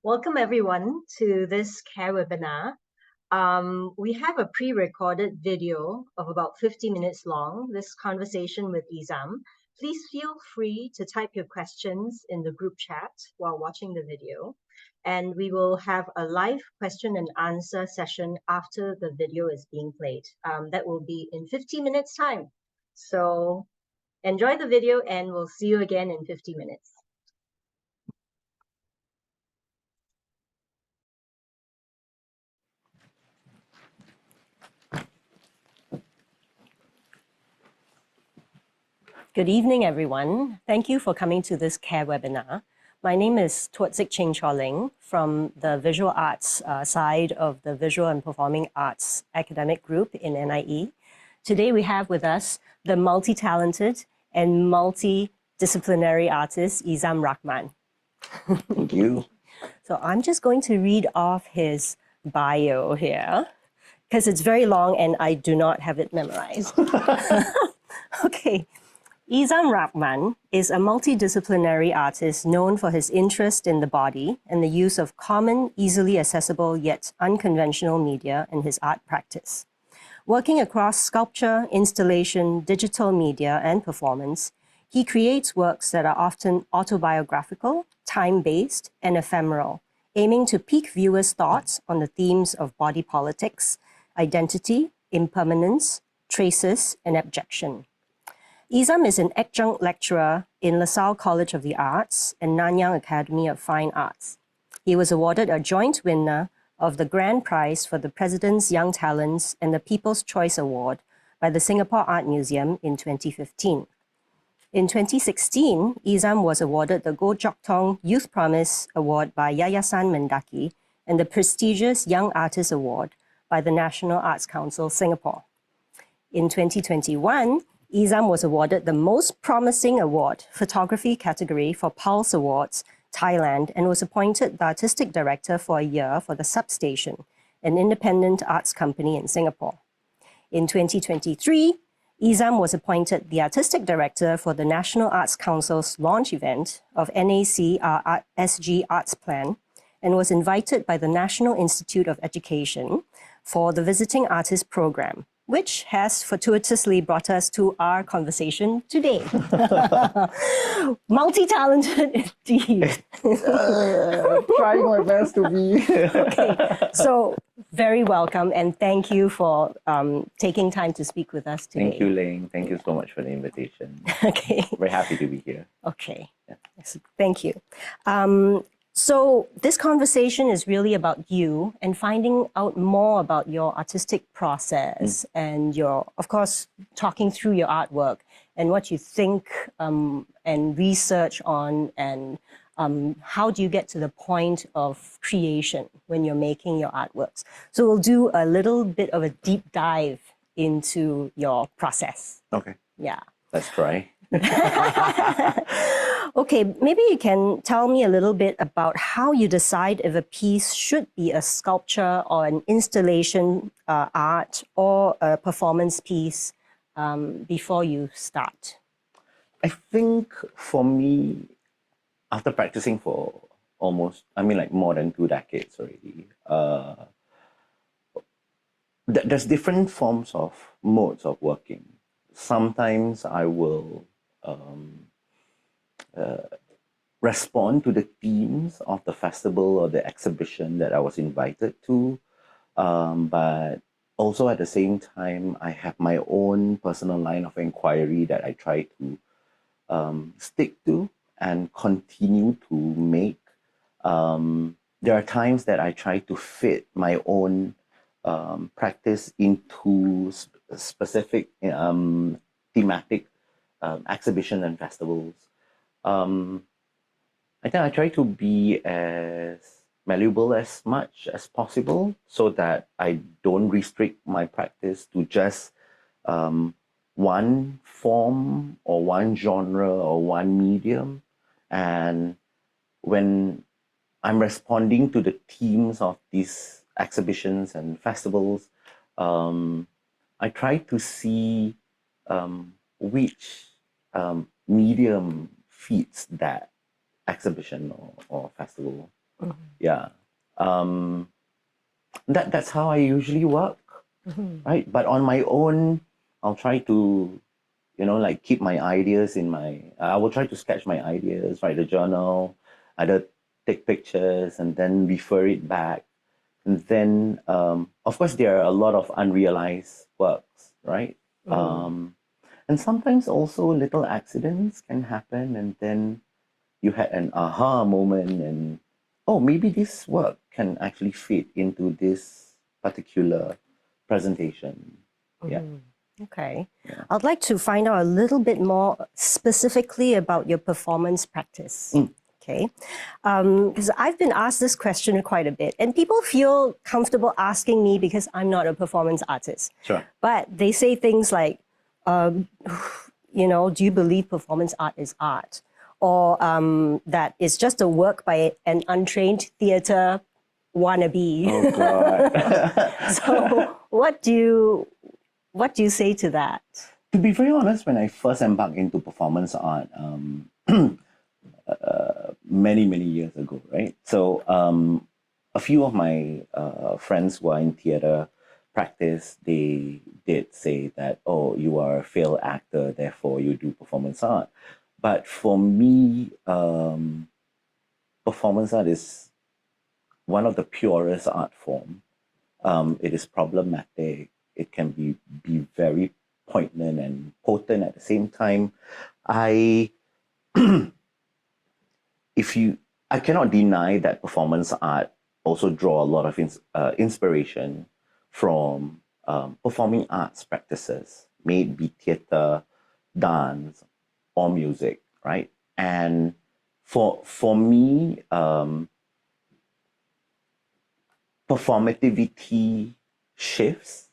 Welcome everyone to this CARE webinar. We have a pre-recorded video of about 50 minutes long, this conversation with Ezzam. Please feel free to type your questions in the group chat while watching the video. And we will have a live question and answer session after the video is being played. That will be in 50 minutes time. So enjoy the video and we'll see you again in 50 minutes. Good evening, everyone. Thank you for coming to this CARE webinar. My name is Tuatzik Ching Choling from the visual arts side of the Visual and Performing Arts Academic Group in NIE. Today we have with us the multi-talented and multidisciplinary artist, Ezzam Rahman. Thank you. So I'm just going to read off his bio here because it's very long and I do not have it memorized. Okay. Ezzam Rahman is a multidisciplinary artist known for his interest in the body and the use of common, easily accessible yet unconventional media in his art practice. Working across sculpture, installation, digital media, and performance, he creates works that are often autobiographical, time-based, and ephemeral, aiming to pique viewers' thoughts on the themes of body politics, identity, impermanence, traces, and abjection. Ezzam is an adjunct lecturer in LaSalle College of the Arts and Nanyang Academy of Fine Arts. He was awarded a joint winner of the Grand Prize for the President's Young Talents and the People's Choice Award by the Singapore Art Museum in 2015. In 2016, Ezzam was awarded the Goh Chok Tong Youth Promise Award by Yayasan Mendaki and the prestigious Young Artist Award by the National Arts Council Singapore. In 2021, Ezzam was awarded the Most Promising Award, Photography category for Pulse Awards, Thailand, and was appointed the Artistic Director for a year for the Substation, an independent arts company in Singapore. In 2023, Ezzam was appointed the Artistic Director for the National Arts Council's launch event of NAC SG Arts Plan and was invited by the National Institute of Education for the Visiting Artist Program, which has fortuitously brought us to our conversation today. Multi-talented indeed. Trying my best to be. Okay, so very welcome and thank you for taking time to speak with us today. Thank you, Ling. Thank you so much for the invitation. Okay. Very happy to be here. Okay, yeah. Thank you. So this conversation is really about you and finding out more about your artistic process and your, of course, talking through your artwork and what you think and research on and how do you get to the point of creation when you're making your artworks. So we'll do a little bit of a deep dive into your process. Okay. Yeah. Let's try. Okay, maybe you can tell me a little bit about how you decide if a piece should be a sculpture or an installation art or a performance piece before you start. I think for me, after practicing for almost, more than 2 decades already, there's different forms of modes of working. Sometimes I will respond to the themes of the festival or the exhibition that I was invited to, but also at the same time, I have my own personal line of inquiry that I try to stick to and continue to make. There are times that I try to fit my own practice into specific thematic exhibition and festivals. I think I try to be as malleable as much as possible so that I don't restrict my practice to just one form or one genre or one medium. And when I'm responding to the themes of these exhibitions and festivals, I try to see which medium fits that exhibition or festival. Yeah. That's how I usually work, right? But on my own, I'll try to, like keep my ideas I will try to sketch my ideas, write a journal, either take pictures and then refer it back. And then, of course, there are a lot of unrealized works, right? And sometimes also little accidents can happen, and then you had an aha moment, and oh, maybe this work can actually fit into this particular presentation. Yeah. Okay. I'd like to find out a little bit more specifically about your performance practice. Okay. Because I've been asked this question quite a bit, and people feel comfortable asking me because I'm not a performance artist. Sure. But they say things like, do you believe performance art is art? Or that it's just a work by an untrained theater wannabe. Oh, God. So what do you say to that? To be very honest, when I first embarked into performance art, many, many years ago, right? So a few of my friends who are in theater practice, they did say that, oh, you are a failed actor, therefore you do performance art. But for me, performance art is one of the purest art form. It is problematic. It can be very poignant and potent at the same time. I cannot deny that performance art also draw a lot of inspiration from performing arts practices, may it be theater, dance, or music, right? And for me, performativity shifts,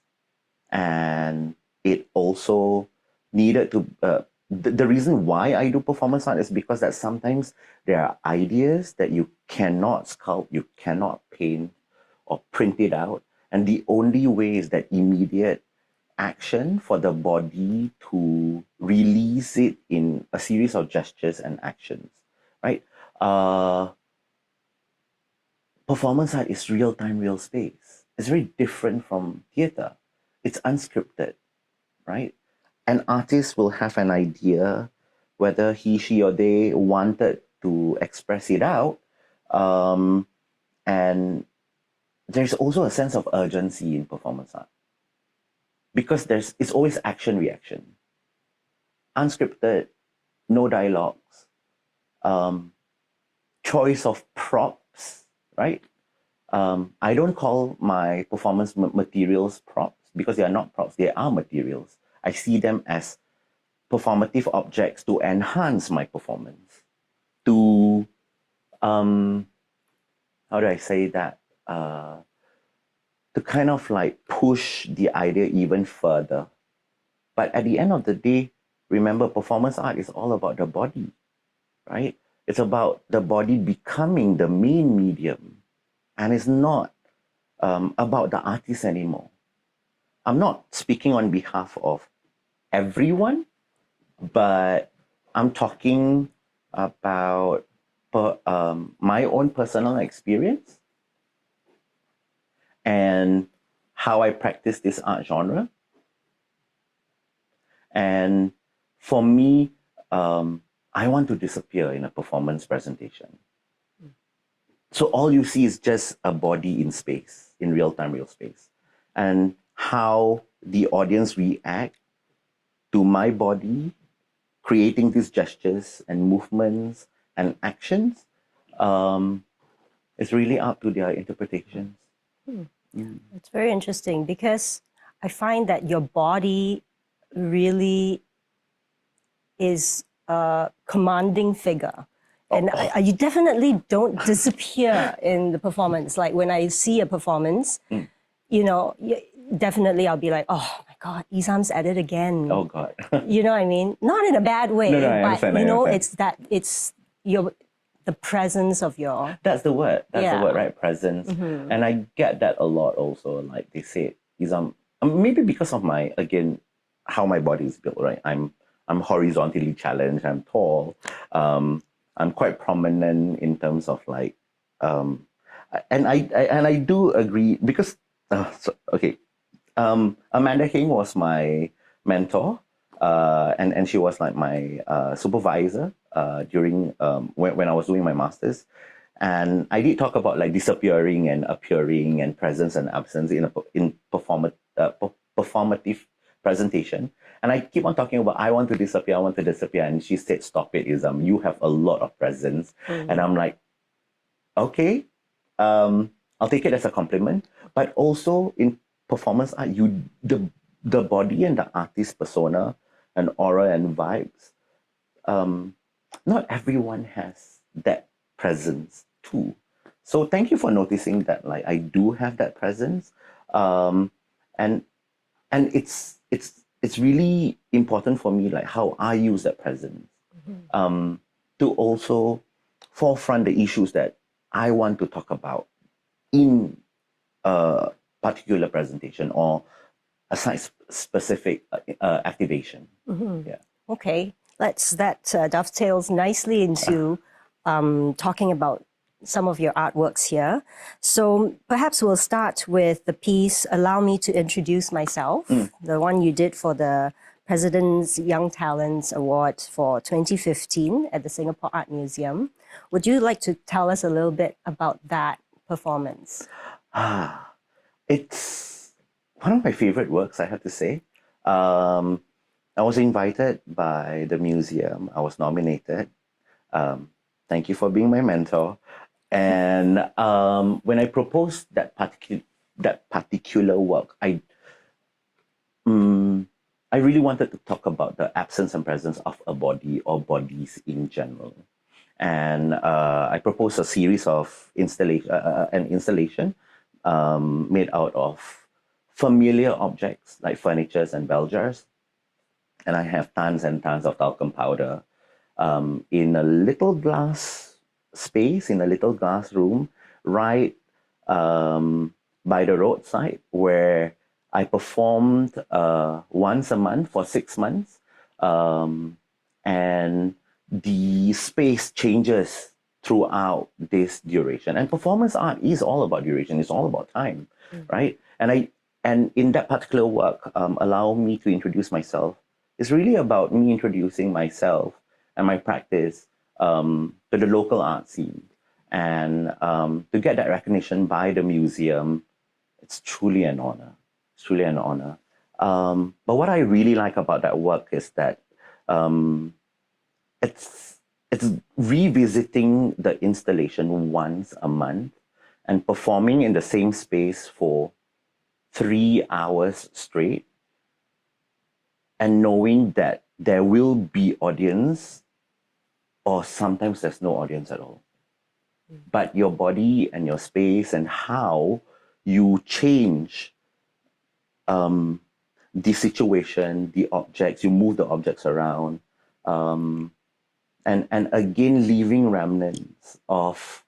and it also needed to the reason why I do performance art is because that sometimes there are ideas that you cannot sculpt, you cannot paint or print it out, and the only way is that immediate action for the body to release it in a series of gestures and actions, right? Performance art is real time, real space. It's very different from theater. It's unscripted, right? An artist will have an idea whether he, she, or they wanted to express it out. And there's also a sense of urgency in performance art because it's always action reaction. Unscripted, no dialogues, choice of props, right? I don't call my performance materials props because they are not props, they are materials. I see them as performative objects to enhance my performance, to, how do I say that? To kind of like push the idea even further. But at the end of the day, remember, performance art is all about the body, right? It's about the body becoming the main medium. And it's not about the artist anymore. I'm not speaking on behalf of everyone, but I'm talking about my own personal experience and how I practice this art genre. And for me, I want to disappear in a performance presentation. So all you see is just a body in space, in real time, real space. And how the audience react to my body, creating these gestures and movements and actions, it's really up to their interpretations. It's very interesting because I find that your body really is a commanding figure. And you definitely don't disappear in the performance. Like when I see a performance, definitely I'll be like, oh my God, Ezzam's at it again. Oh God. You know what I mean? Not in a bad way, No, I but understand. it's the presence of your... That's the word. That's the Yeah. word, right? Presence. And I get that a lot also. Like they say, maybe because of how my body is built, right? I'm horizontally challenged. I'm tall. I'm quite prominent in terms of like I do agree because Amanda King was my mentor, and she was like my supervisor during when I was doing my masters. And I did talk about like disappearing and appearing and presence and absence in performative presentation. And I keep on talking about I want to disappear, I want to disappear. And she said, "Stop it, Ezzam. You have a lot of presence." And I'm like, okay, I'll take it as a compliment. But also in performance art, the body and the artist persona and aura and vibes, not everyone has that presence too. So thank you for noticing that. Like I do have that presence, and it's really important for me, like how I use that presence, to also forefront the issues that I want to talk about in a particular presentation or a site-specific activation. Yeah. Okay, that dovetails nicely into talking about some of your artworks here. So perhaps we'll start with the piece "Allow Me to Introduce Myself," the one you did for the President's Young Talents Award for 2015 at the Singapore Art Museum. Would you like to tell us a little bit about that performance? It's one of my favorite works, I have to say. I was invited by the museum. I was nominated. Thank you for being my mentor. And when I proposed that particular work, I really wanted to talk about the absence and presence of a body or bodies in general. And I proposed a series of an installation made out of familiar objects like furnitures and bell jars. And I have tons and tons of talcum powder in a little glass space, in a little glass room, right by the roadside, where I performed once a month for 6 months. And the space changes throughout this duration. And performance art is all about duration. It's all about time, right? And in that particular work, Allow Me to Introduce Myself, is really about me introducing myself and my practice to the local art scene. And to get that recognition by the museum, it's truly an honor. It's truly an honor. But what I really like about that work is that it's revisiting the installation once a month and performing in the same space for 3 hours straight, and knowing that there will be audience, or sometimes there's no audience at all. But your body and your space and how you change the situation, the objects, you move the objects around, and again leaving remnants of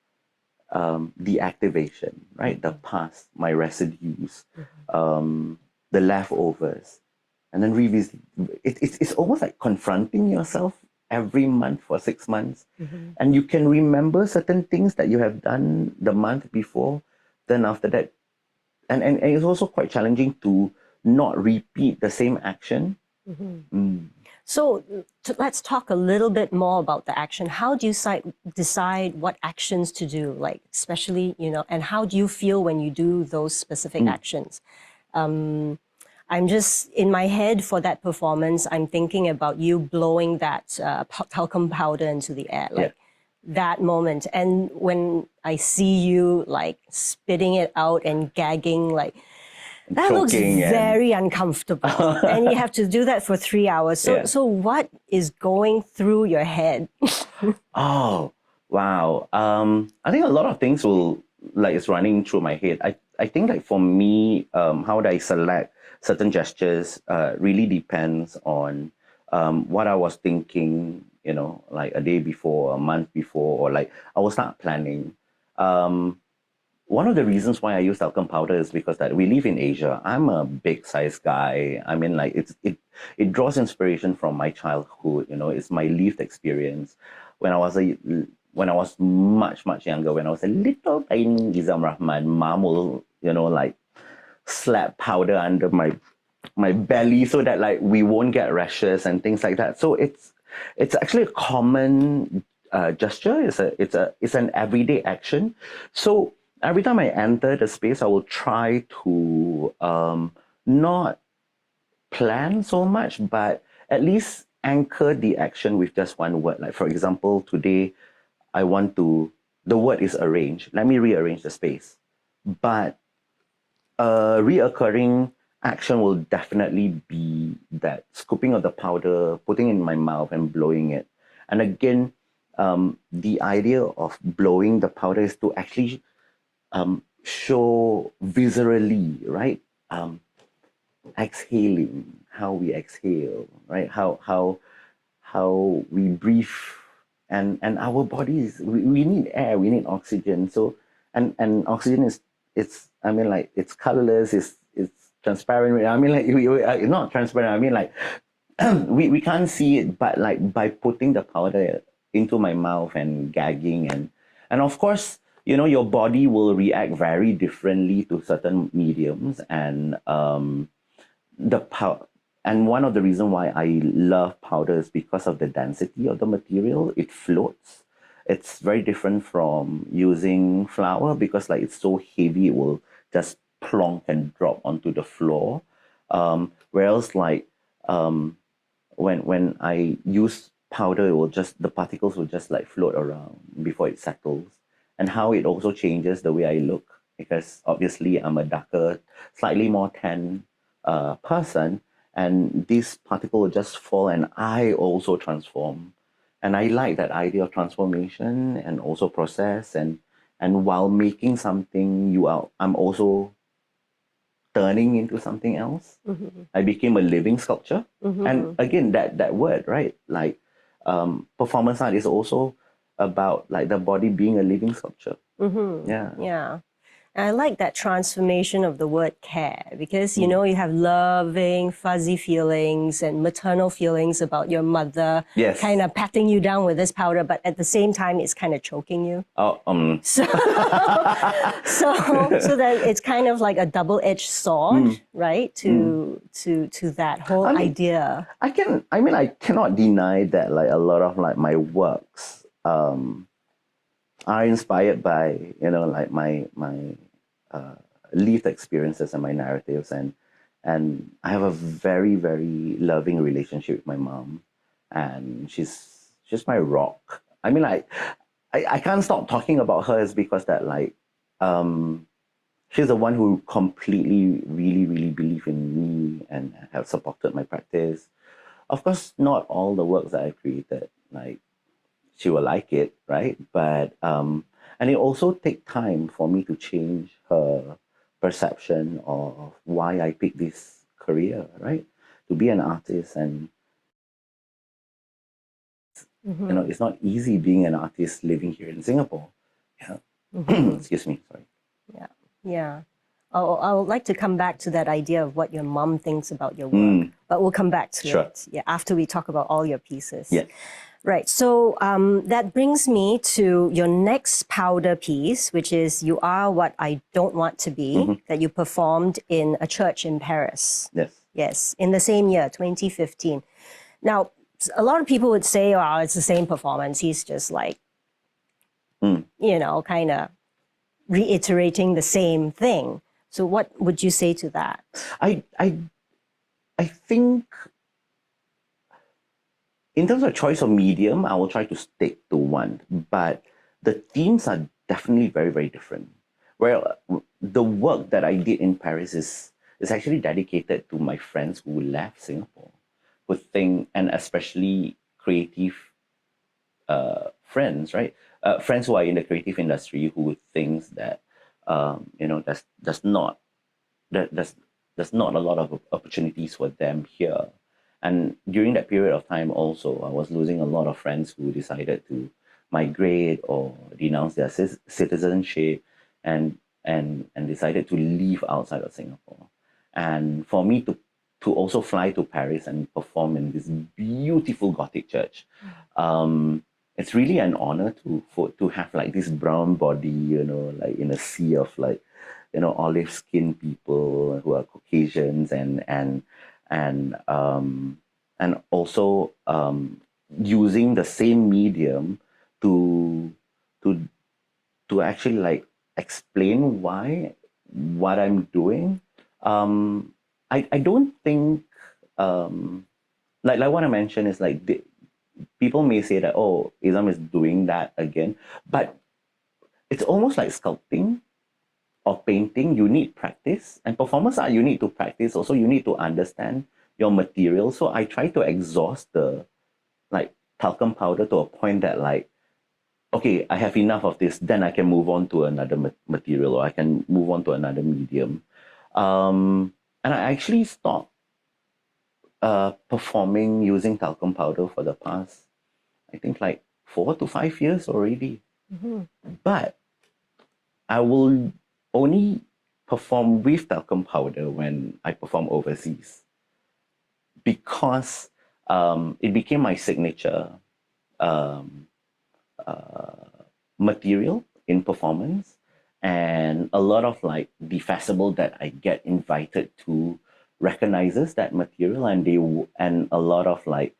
the activation, right? The past, my residues, the leftovers, and then revisit. It's almost like confronting yourself every month for 6 months, and you can remember certain things that you have done the month before. Then after that, and it's also quite challenging to not repeat the same action. So let's talk a little bit more about the action. How do you decide what actions to do, like especially, and how do you feel when you do those specific actions? I'm just, in my head for that performance, I'm thinking about you blowing that talcum powder into the air, like that moment. And when I see you like spitting it out and gagging, like, that looks very uncomfortable. And you have to do that for 3 hours. So what is going through your head? Oh, wow. I think a lot of things is running through my head. I think like for me, how do I select certain gestures really depends on what I was thinking, like a day before, a month before, or like I will start planning. One of the reasons why I use talcum powder is because that we live in Asia. I'm a big size guy. I mean, like it draws inspiration from my childhood. It's my lived experience. When I was when I was much, much younger, when I was a little tiny Ezzam Rahman, mom will, like slap powder under my belly so that like we won't get rashes and things like that. So it's actually a common gesture. It's an everyday action. So every time I enter the space, I will try to not plan so much, but at least anchor the action with just one word. Like for example, today the word is arrange. Let me rearrange the space. But a reoccurring action will definitely be that scooping of the powder, putting it in my mouth and blowing it. And again, the idea of blowing the powder is to actually show viscerally, right? Exhaling, how we exhale, right? How we breathe, and our bodies, we need air, we need oxygen. So and oxygen is it's colorless, it's transparent. I mean like not transparent. I mean like we can't see it, but like by putting the powder into my mouth and gagging and of course, your body will react very differently to certain mediums and and one of the reasons why I love powder is because of the density of the material. It floats. It's very different from using flour because like it's so heavy, it will just plonk and drop onto the floor. Whereas like when I use powder, the particles will just like float around before it settles. And how it also changes the way I look, because obviously I'm a darker, slightly more tan person, and this particle will just fall and I also transform. And I like that idea of transformation and also process, and while making something, I'm also turning into something else. I became a living sculpture. And again, that word, right? Like performance art is also about like the body being a living sculpture. Yeah. And I like that transformation of the word care because, you have loving, fuzzy feelings and maternal feelings about your mother Yes. kind of patting you down with this powder, but at the same time, it's kind of choking you. So, so that it's kind of like a double-edged sword, right? To that whole idea. I cannot deny that like a lot of like my works are inspired by like my lived experiences and my narratives, and I have a very, very loving relationship with my mom, and she's my rock. I mean like I can't stop talking about her is because that like she's the one who completely really, really believed in me and have supported my practice. Of course, not all the works that I created like she will like it, right? But and it also take time for me to change her perception of why I picked this career, right? To be an artist, and it's not easy being an artist living here in Singapore. Yeah. Excuse me, sorry. Yeah. I would like to come back to that idea of what your mom thinks about your work, but we'll come back to it after we talk about all your pieces. Yeah. Right. So that brings me to your next powder piece, which is You Are What I Don't Want to Be, that you performed in a church in Paris. Yes. Yes, in the same year, 2015. Now, a lot of people would say, oh, it's the same performance. He's just like, kind of reiterating the same thing. So what would you say to that? I think in terms of choice of medium, I will try to stick to one, but the themes are definitely very, very different. Well, the work that I did in Paris is actually dedicated to my friends who left Singapore, and especially creative friends, right? Friends who are in the creative industry who thinks that there's not a lot of opportunities for them here. And during that period of time also, I was losing a lot of friends who decided to migrate or denounce their citizenship and decided to leave outside of Singapore. And for me to also fly to Paris and perform in this beautiful Gothic church, it's really an honor to have like this brown body, like in a sea of like, olive skinned people who are Caucasians and also using the same medium to to to actually like explain why what I'm doing. I don't think like what I mentioned is like people may say that, oh, Ezzam is doing that again, but it's almost like sculpting or painting. You need practice, and performance art you need to practice. Also, you need to understand your material. So I try to exhaust the like talcum powder to a point that like, okay, I have enough of this, then I can move on to another material, or I can move on to another medium. And I actually stopped performing using talcum powder for the past, I think, like 4 to 5 years already. But I will only perform with talcum powder when I perform overseas, because it became my signature um, material in performance. And a lot of like the festival that I get invited to recognizes that material, and and a lot of like,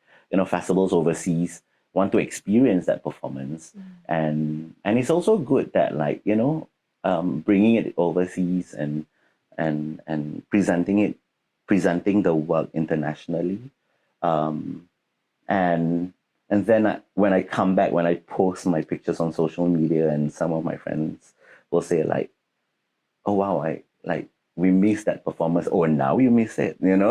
festivals overseas want to experience that performance. And it's also good that like, bringing it overseas and presenting the work internationally. um, and and then when I come back, when I post my pictures on social media, and some of my friends will say like, oh wow, I like, we missed that performance. Oh, and now you miss it, or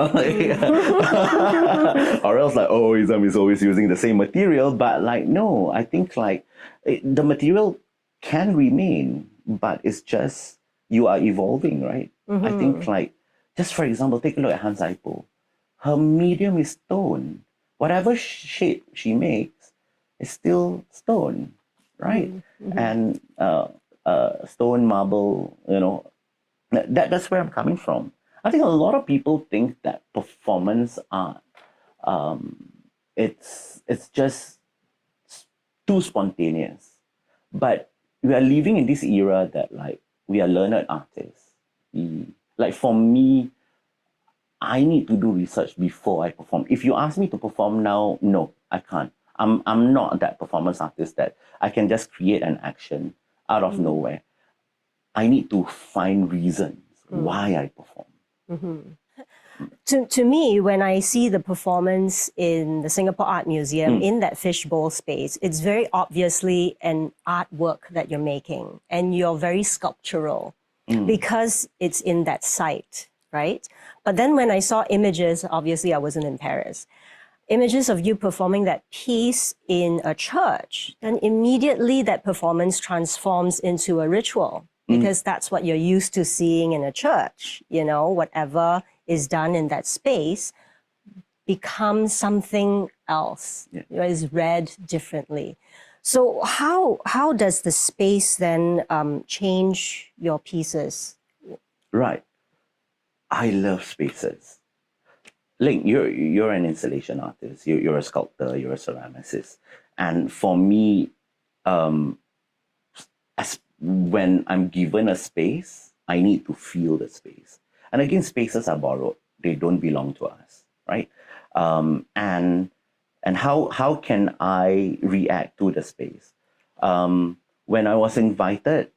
else like, oh, Ezzam is always using the same material. But like, no, I think like the material can remain, but it's just you are evolving, right? I think like, just for example, take a look at Han Saipo. Her medium is stone. Whatever shape she makes is still stone, right? And stone, marble, that's where I'm coming from. I think a lot of people think that performance art, um, it's just too spontaneous. But we are living in this era that like, we are learned artists. Like for me, I need to do research before I perform. If you ask me to perform now, no, I can't. I'm not that performance artist that I can just create an action out of nowhere. I need to find reasons why I perform. To me, when I see the performance in the Singapore Art Museum in that fishbowl space, it's very obviously an artwork that you're making, and you're very sculptural because it's in that site, right? But then when I saw images, obviously I wasn't in Paris, images of you performing that piece in a church, then immediately that performance transforms into a ritual, because that's what you're used to seeing in a church. Whatever is done in that space becomes something else. Is read differently. So how does the space then change your pieces? Right. I love spaces. Ling, you're an installation artist. You're a sculptor. You're a ceramicist. And for me, as when I'm given a space, I need to feel the space. And again, spaces are borrowed; they don't belong to us, right? And how can I react to the space? When I was invited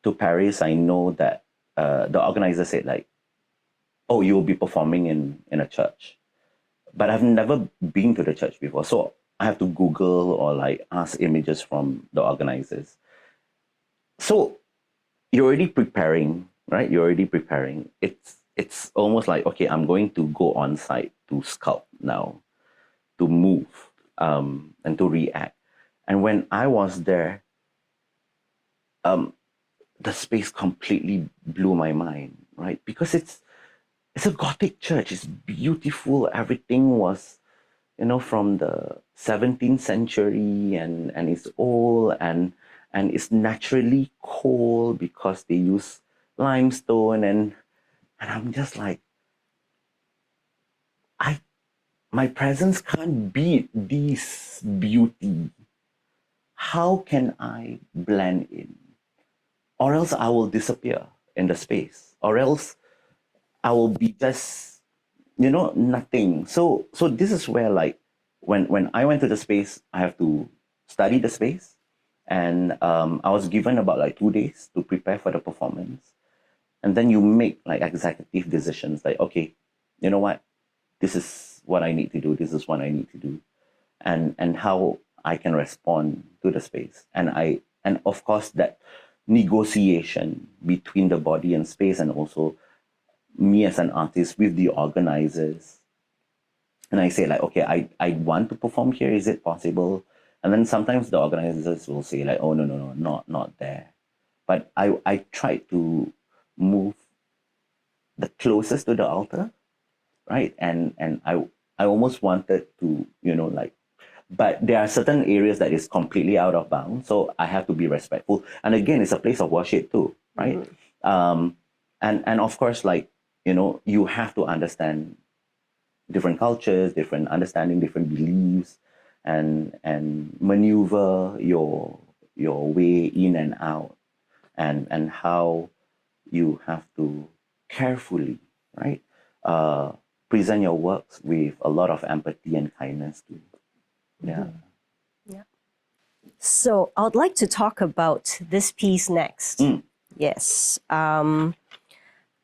to Paris, I know that the organizer said like, "Oh, you will be performing in a church," but I've never been to the church before, so I have to Google or like ask images from the organizers. So you're already preparing, right? You're already preparing. It's almost like, okay, I'm going to go on site to sculpt now, to move, and to react. And when I was there, the space completely blew my mind, right? Because it's a Gothic church. It's beautiful. Everything was, from the 17th century, and it's old, and it's naturally cold because they use limestone, and I'm just like, my presence can't beat this beauty. how can I blend in? Or else I will disappear in the space. Or else I will be just, nothing. So this is where like when I went to the space, I have to study the space. And I was given about like 2 days to prepare for the performance. And then you make like executive decisions like, okay, you know what? This is what I need to do. This is what I need to do. And how I can respond to the space. And of course that negotiation between the body and space, and also me as an artist with the organizers. And I say like, okay, I want to perform here. Is it possible? And then sometimes the organizers will say like, oh, no, not there. But I tried to move the closest to the altar, right? And I almost wanted to, like, but there are certain areas that is completely out of bounds. So I have to be respectful. And again, it's a place of worship too, right? And of course, like, you have to understand different cultures, different understanding, different beliefs, and maneuver your way in and out, and how you have to carefully, right, present your works with a lot of empathy and kindness too. Yeah. Yeah. So I would like to talk about this piece next. Yes.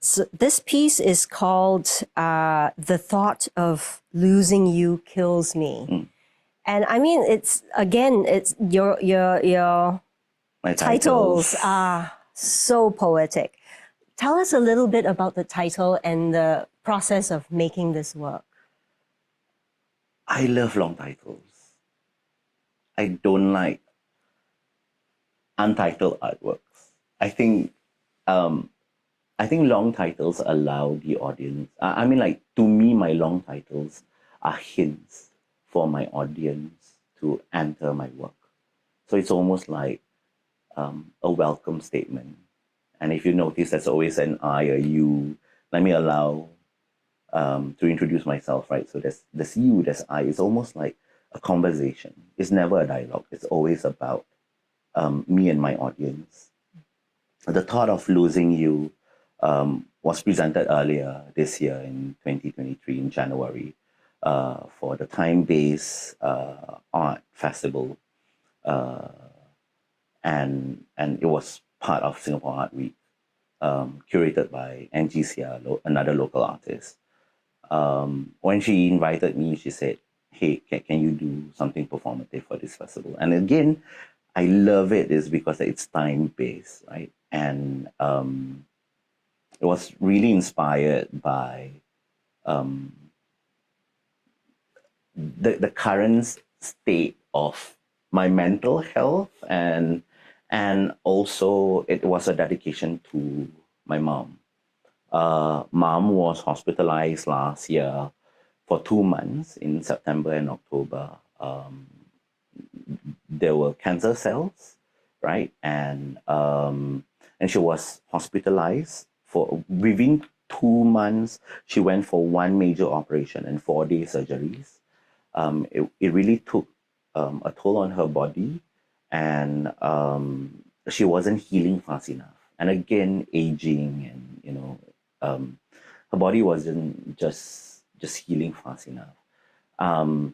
So this piece is called "The Thought of Losing You Kills Me," and I mean, it's your My titles are so poetic. Tell us a little bit about the title and the process of making this work. I love long titles. I don't like untitled artworks. I think long titles allow the audience. I mean, like, to me, my long titles are hints for my audience to enter my work. So it's almost like a welcome statement. And if you notice, there's always an I or you. Let me allow to introduce myself, right? So there's you, there's I. It's almost like a conversation. It's never a dialogue. It's always about me and my audience. The thought of losing you was presented earlier this year in 2023 in January for the time-based art festival, and it was part of Singapore Art Week, curated by Angie Sia, another local artist. When she invited me, she said, "Hey, can you do something performative for this festival?" And again, I love it is because it's time-based, right? And it was really inspired by the current state of my mental health, and also it was a dedication to my mom. Mom was hospitalized last year for 2 months in September and October. There were cancer cells, right? And she was hospitalized for within 2 months. She went for one major operation and 4-day surgeries. It really took a toll on her body, and she wasn't healing fast enough. And again, aging, and her body wasn't just healing fast enough. And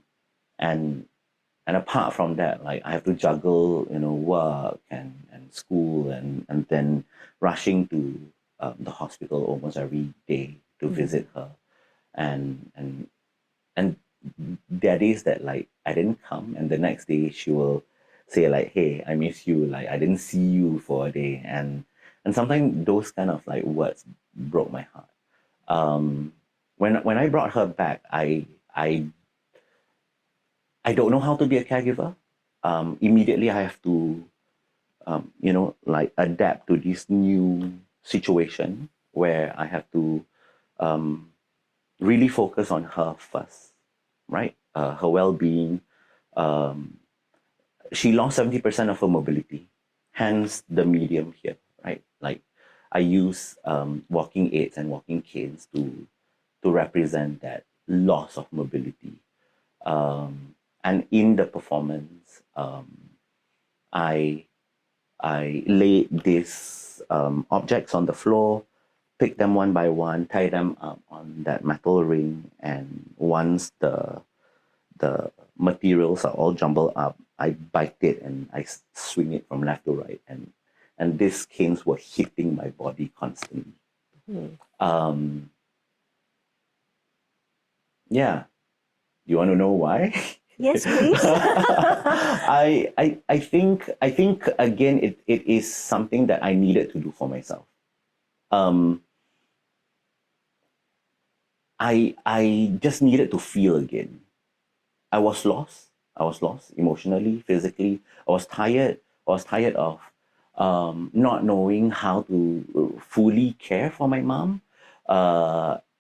apart from that, like, I have to juggle, work and school, and then rushing to the hospital almost every day to visit her. And there are days that, like, I didn't come, and the next day she will say like, "Hey, I miss you. Like, I didn't see you for a day." And sometimes those kind of like words broke my heart. When I brought her back, I don't know how to be a caregiver. Immediately I have to, like, adapt to this new situation where I have to really focus on her first, right? Her well-being. She lost 70% of her mobility, hence the medium here, right? Like, I use walking aids and walking canes to represent that loss of mobility. And in the performance, I laid these objects on the floor, pick them one by one, tie them up on that metal ring, and once the materials are all jumbled up, I bite it and I swing it from left to right, and these canes were hitting my body constantly. Yeah, you want to know why? Yes, please. I think again it is something that I needed to do for myself. I just needed to feel again. I was lost. I was lost emotionally, physically. I was tired. I was tired of not knowing how to fully care for my mom,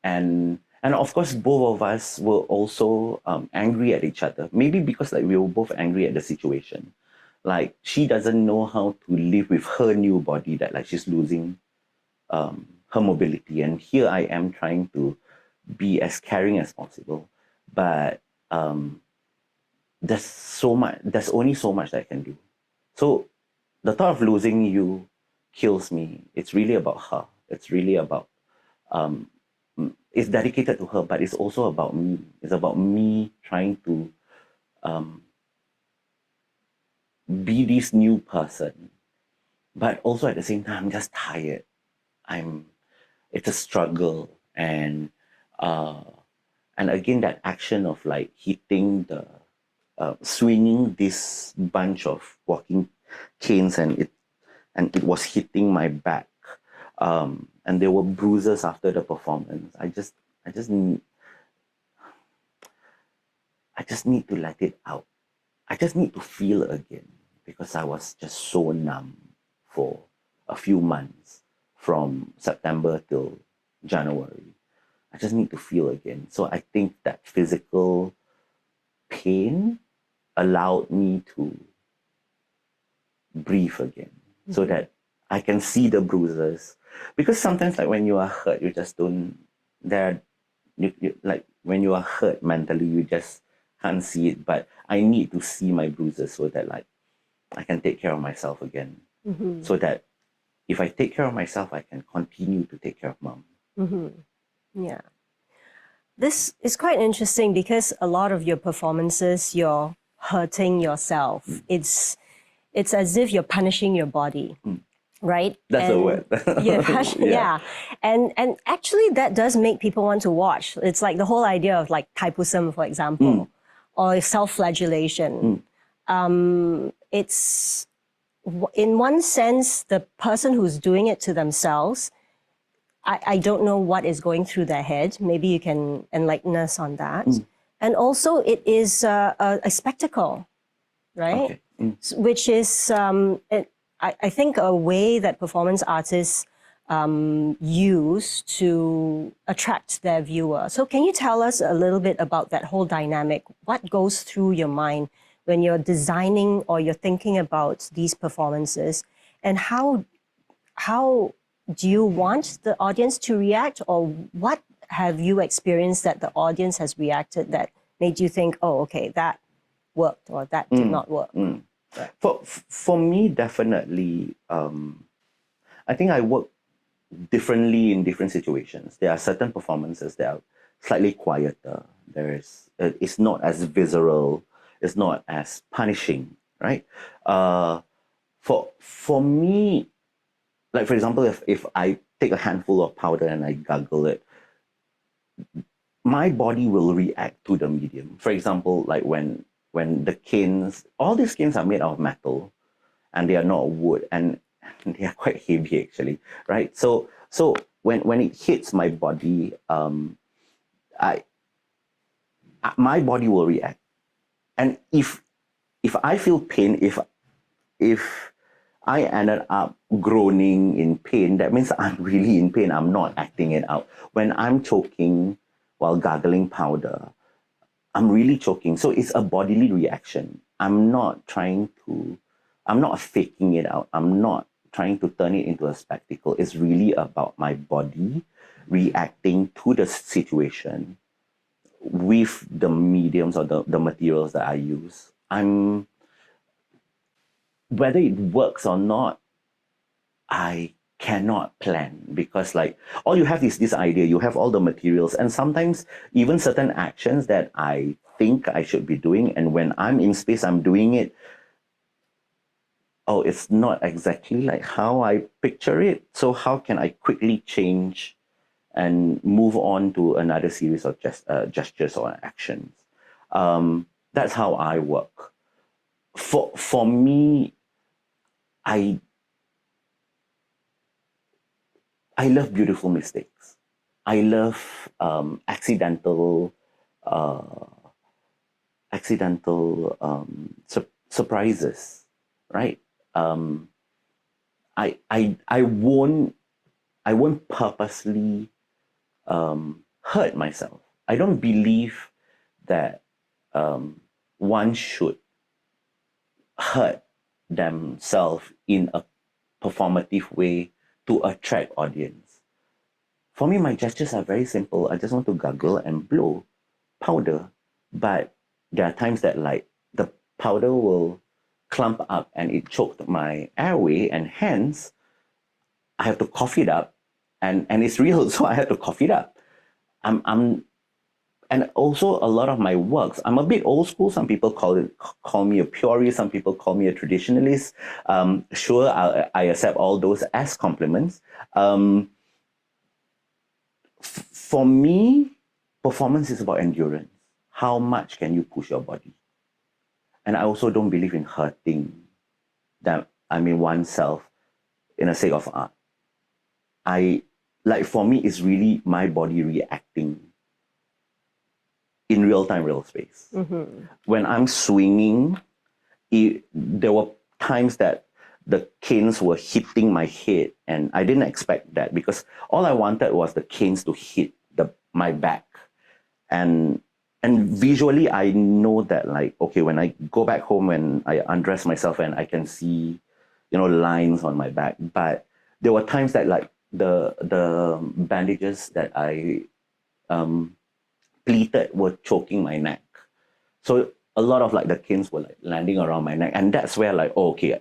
and of course both of us were also angry at each other. Maybe because like we were both angry at the situation. Like she doesn't know how to live with her new body that like she's losing her mobility, and here I am trying to be as caring as possible, but there's only so much that I can do. So the thought of losing you kills me. It's really about her. It's really about it's dedicated to her, but it's also about me. It's about me trying to be this new person, but also at the same time I'm just tired. It's a struggle, and again that action of like hitting the swinging this bunch of walking canes, and it was hitting my back, and there were bruises after the performance. I just need to let it out. I just need to feel again, because I was just so numb for a few months from September till January. I just need to feel again. So I think that physical pain allowed me to breathe again, so that I can see the bruises. Because sometimes like when you are hurt, you just don't, like when you are hurt mentally, you just can't see it. But I need to see my bruises so that like I can take care of myself again. So that if I take care of myself, I can continue to take care of mom. Yeah. This is quite interesting because a lot of your performances, you're hurting yourself. It's as if you're punishing your body, right? That's the word. Yeah. And actually that does make people want to watch. It's like the whole idea of like taipusam, for example, or self-flagellation. It's, in one sense, the person who's doing it to themselves, I don't know what is going through their head. Maybe you can enlighten us on that. And also it is a spectacle, right? Okay. Which is, I think, a way that performance artists use to attract their viewer. So can you tell us a little bit about that whole dynamic? What goes through your mind when you're designing or you're thinking about these performances, and how do you want the audience to react, or what have you experienced that the audience has reacted that made you think, oh, okay, that worked or that did not work? Right. For me, definitely, I think I work differently in different situations. There are certain performances that are slightly quieter. It's not as visceral. It's not as punishing, right? For me, like for example, if I take a handful of powder and I gargle it, my body will react to the medium. For example, like when the canes, all these canes are made out of metal, and they are not wood, and they are quite heavy actually, right? So when it hits my body, my body will react, and if I feel pain, if I ended up groaning in pain, that means I'm really in pain. I'm not acting it out. When I'm choking while gargling powder, I'm really choking. So it's a bodily reaction. I'm not faking it out. I'm not trying to turn it into a spectacle. It's really about my body reacting to the situation with the mediums or the materials that I use. whether it works or not, I cannot plan, because like all you have is this idea, you have all the materials, and sometimes even certain actions that I think I should be doing, and when I'm in space, I'm doing it. Oh, it's not exactly like how I picture it. So how can I quickly change and move on to another series of gestures or actions? That's how I work. For me, I I love beautiful mistakes. I love uh, surprises, right? Um, I won't purposely hurt myself. I don't believe that one should hurt themselves in a performative way to attract audience. For me, my gestures are very simple. I just want to gargle and blow powder. But there are times that like the powder will clump up and it choked my airway, and hence I have to cough it up, and it's real, so I have to cough it up. I'm and also a lot of my works, I'm a bit old school. Some people call me a purist, some people call me a traditionalist. Sure, I accept all those as compliments. For me, performance is about endurance. How much can you push your body? And I also don't believe in hurting oneself in the sake of art. For me, it's really my body reacting in real time, real space. When I'm swinging, there were times that the canes were hitting my head, and I didn't expect that, because all I wanted was the canes to hit my back. And visually, I know that, like, okay, when I go back home and I undress myself and I can see, lines on my back. But there were times that, like, the bandages that I pleated were choking my neck. So a lot of like the canes were like landing around my neck, and that's where like, oh, okay,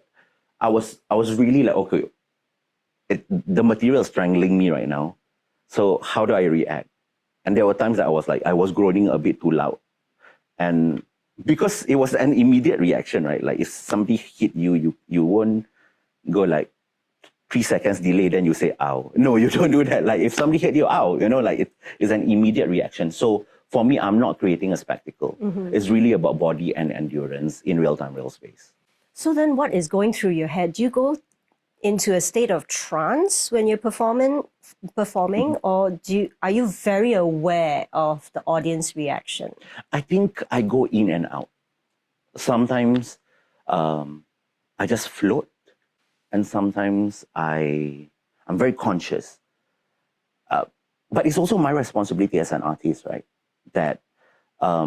I was really like, okay, the material is strangling me right now. So how do I react? And there were times that I was groaning a bit too loud, and because it was an immediate reaction, right? Like if somebody hit you, you won't go like 3 seconds delay, then you say, ow. No, you don't do that. Like if somebody hit you, ow, like it's an immediate reaction. So for me, I'm not creating a spectacle. It's really about body and endurance in real time, real space. So then what is going through your head? Do you go into a state of trance when you're performing, or are you very aware of the audience reaction? I think I go in and out. Sometimes I just float, and sometimes I'm very conscious. But it's also my responsibility as an artist, right? That I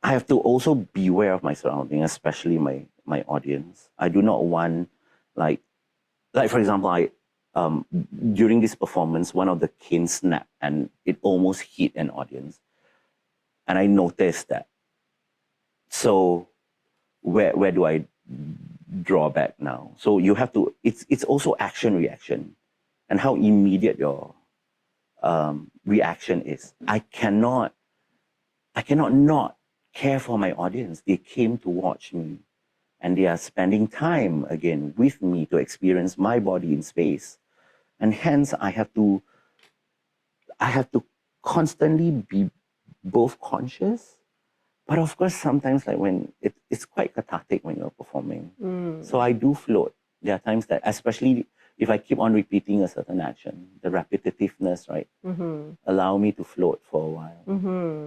have to also be aware of my surroundings, especially my audience. I do not want, like for example, during this performance, one of the canes snapped and it almost hit an audience, and I noticed that. So where do I draw back now? So you have to. It's also action reaction, and how immediate your reaction is. I cannot not care for my audience. They came to watch me, and they are spending time again with me to experience my body in space, and hence I have to constantly be both conscious, but of course sometimes like when it's quite cathartic when you're performing. So I do float. There are times that, especially if I keep on repeating a certain action, the repetitiveness, right, allow me to float for a while.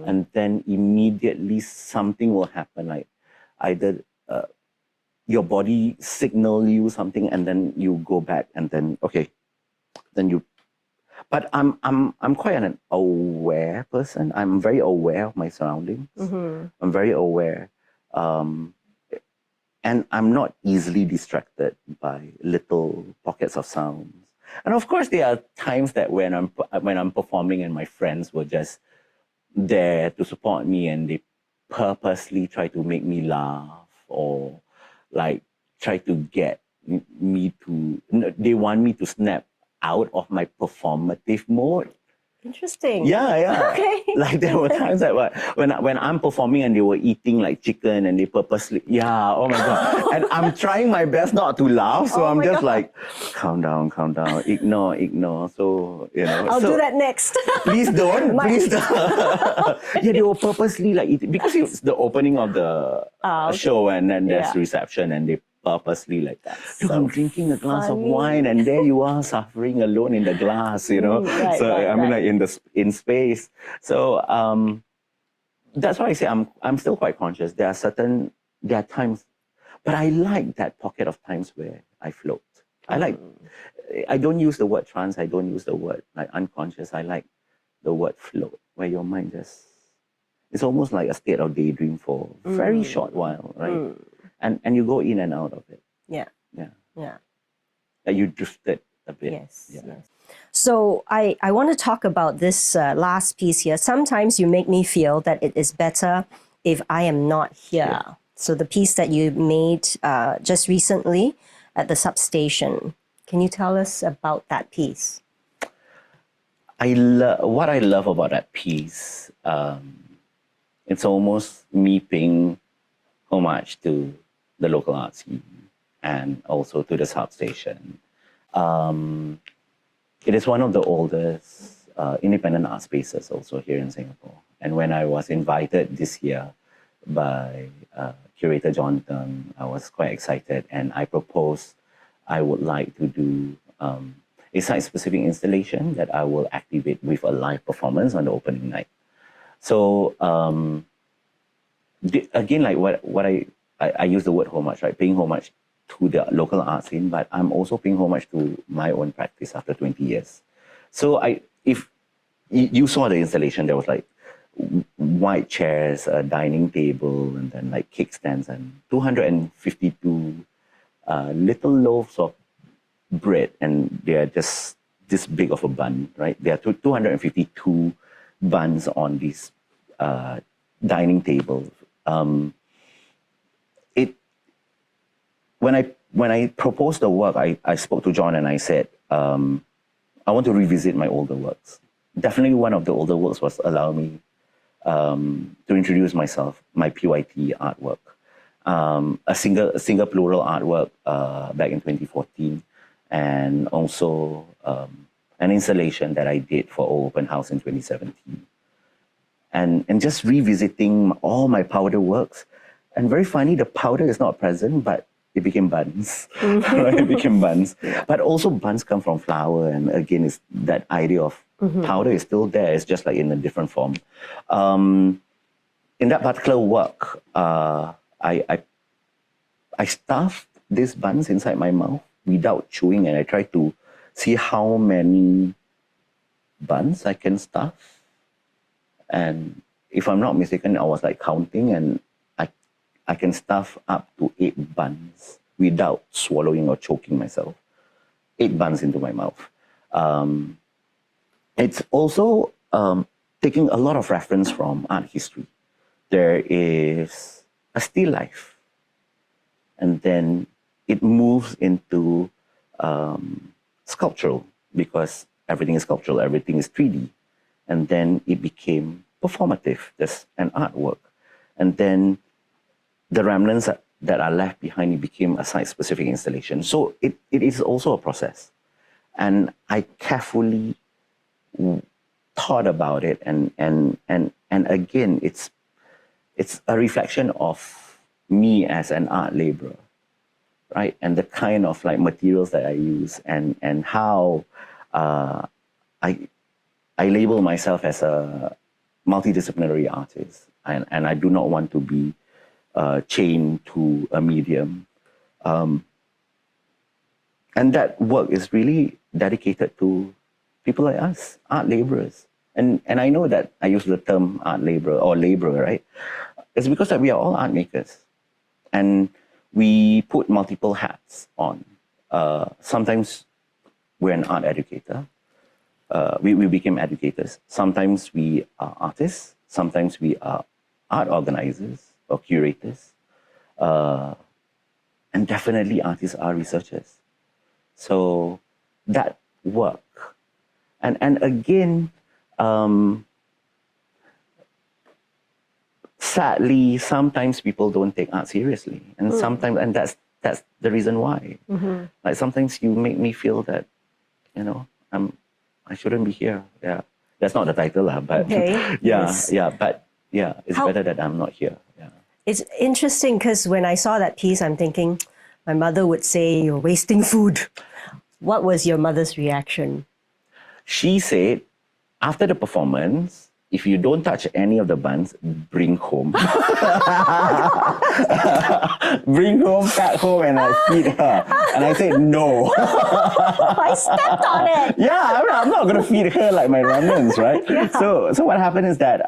And then immediately something will happen, like either your body signal you something, and then you go back, and then, okay, then you... But I'm quite an aware person. I'm very aware of my surroundings. I'm very aware. And I'm not easily distracted by little pockets of sounds. And of course, there are times that when I'm performing and my friends were just there to support me, and they purposely try to make me laugh, or like try to get me to, they want me to snap out of my performative mode. Interesting. Yeah. Okay. Like there were times that when I'm performing and they were eating like chicken and they purposely, oh my God. And I'm trying my best not to laugh. So I'm just like, calm down, ignore. So, I'll do that next. Please don't. Yeah, they were purposely like eating because it's the opening of the show, and then there's reception, and they purposely like, look, I'm drinking a glass of wine, and there you are suffering alone in the glass, I mean, like in space. So that's why I say I'm still quite conscious. There are times, but I like that pocket of times where I float. I don't use the word trance. I don't use the word like unconscious. I like the word float, where your mind just, it's almost like a state of daydream for a very short while, right? And you go in and out of it. Yeah. And you drifted a bit. Yes. So I want to talk about this last piece here. Sometimes you make me feel that it is better if I am not here. So the piece that you made just recently at the substation, can you tell us about that piece? What I love about that piece, it's almost me paying homage to the local art scene and also to the substation. It is one of the oldest independent art spaces also here in Singapore. And when I was invited this year by curator John Teng, I was quite excited, and I proposed I would like to do a site-specific installation that I will activate with a live performance on the opening night. So again, like what I use the word homage, right? Paying homage to the local art scene, but I'm also paying homage to my own practice after 20 years. So if you saw the installation, there was like white chairs, a dining table, and then like kickstands, and 252 little loaves of bread, and they are just this big of a bun, right? There are 252 buns on this dining table. When I proposed the work, I spoke to John and I said, I want to revisit my older works. Definitely one of the older works was allow me to introduce myself, my PYT artwork. A single plural artwork back in 2014, and also an installation that I did for Open House in 2017. And just revisiting all my powder works. And very funny, the powder is not present, but it became buns. Right? It became buns. But also buns come from flour, and again, it's that idea of powder is still there, it's just like in a different form. In that particular work, I stuffed these buns inside my mouth without chewing, and I tried to see how many buns I can stuff. And if I'm not mistaken, I was like counting, and I can stuff up to 8 buns without swallowing or choking myself. 8 buns into my mouth. It's also taking a lot of reference from art history. There is a still life, and then it moves into sculptural, because everything is sculptural, everything is 3D. And then it became performative, there's an artwork. And then the remnants that are left behind, it became a site-specific installation. So it is also a process. And I carefully thought about it, and again, it's a reflection of me as an art laborer, right? And the kind of like materials that I use, and how I label myself as a multidisciplinary artist, and I do not want to be chained to a medium. And that work is really dedicated to people like us, art laborers. And I know that I use the term art laborer or laborer, right? It's because that we are all art makers. And we put multiple hats on. Sometimes we're an art educator. We became educators. Sometimes we are artists. Sometimes we are art organizers or curators. and definitely artists are researchers. So that work. And again, sadly, sometimes people don't take art seriously. And sometimes, and that's the reason why. Like sometimes you make me feel that, you know, I shouldn't be here. Yeah. That's not the title, but Okay. yeah, Yes. yeah. But yeah, it's How- better that I'm not here. Yeah. It's interesting because when I saw that piece, I'm thinking my mother would say, "You're wasting food." What was your mother's reaction? She said, after the performance, if you don't touch any of the buns, bring home. Bring home, pack home, and I feed her. And I said, no. I stepped on it. Yeah, I'm not going to feed her like my remnants, right? Yeah. So what happened is that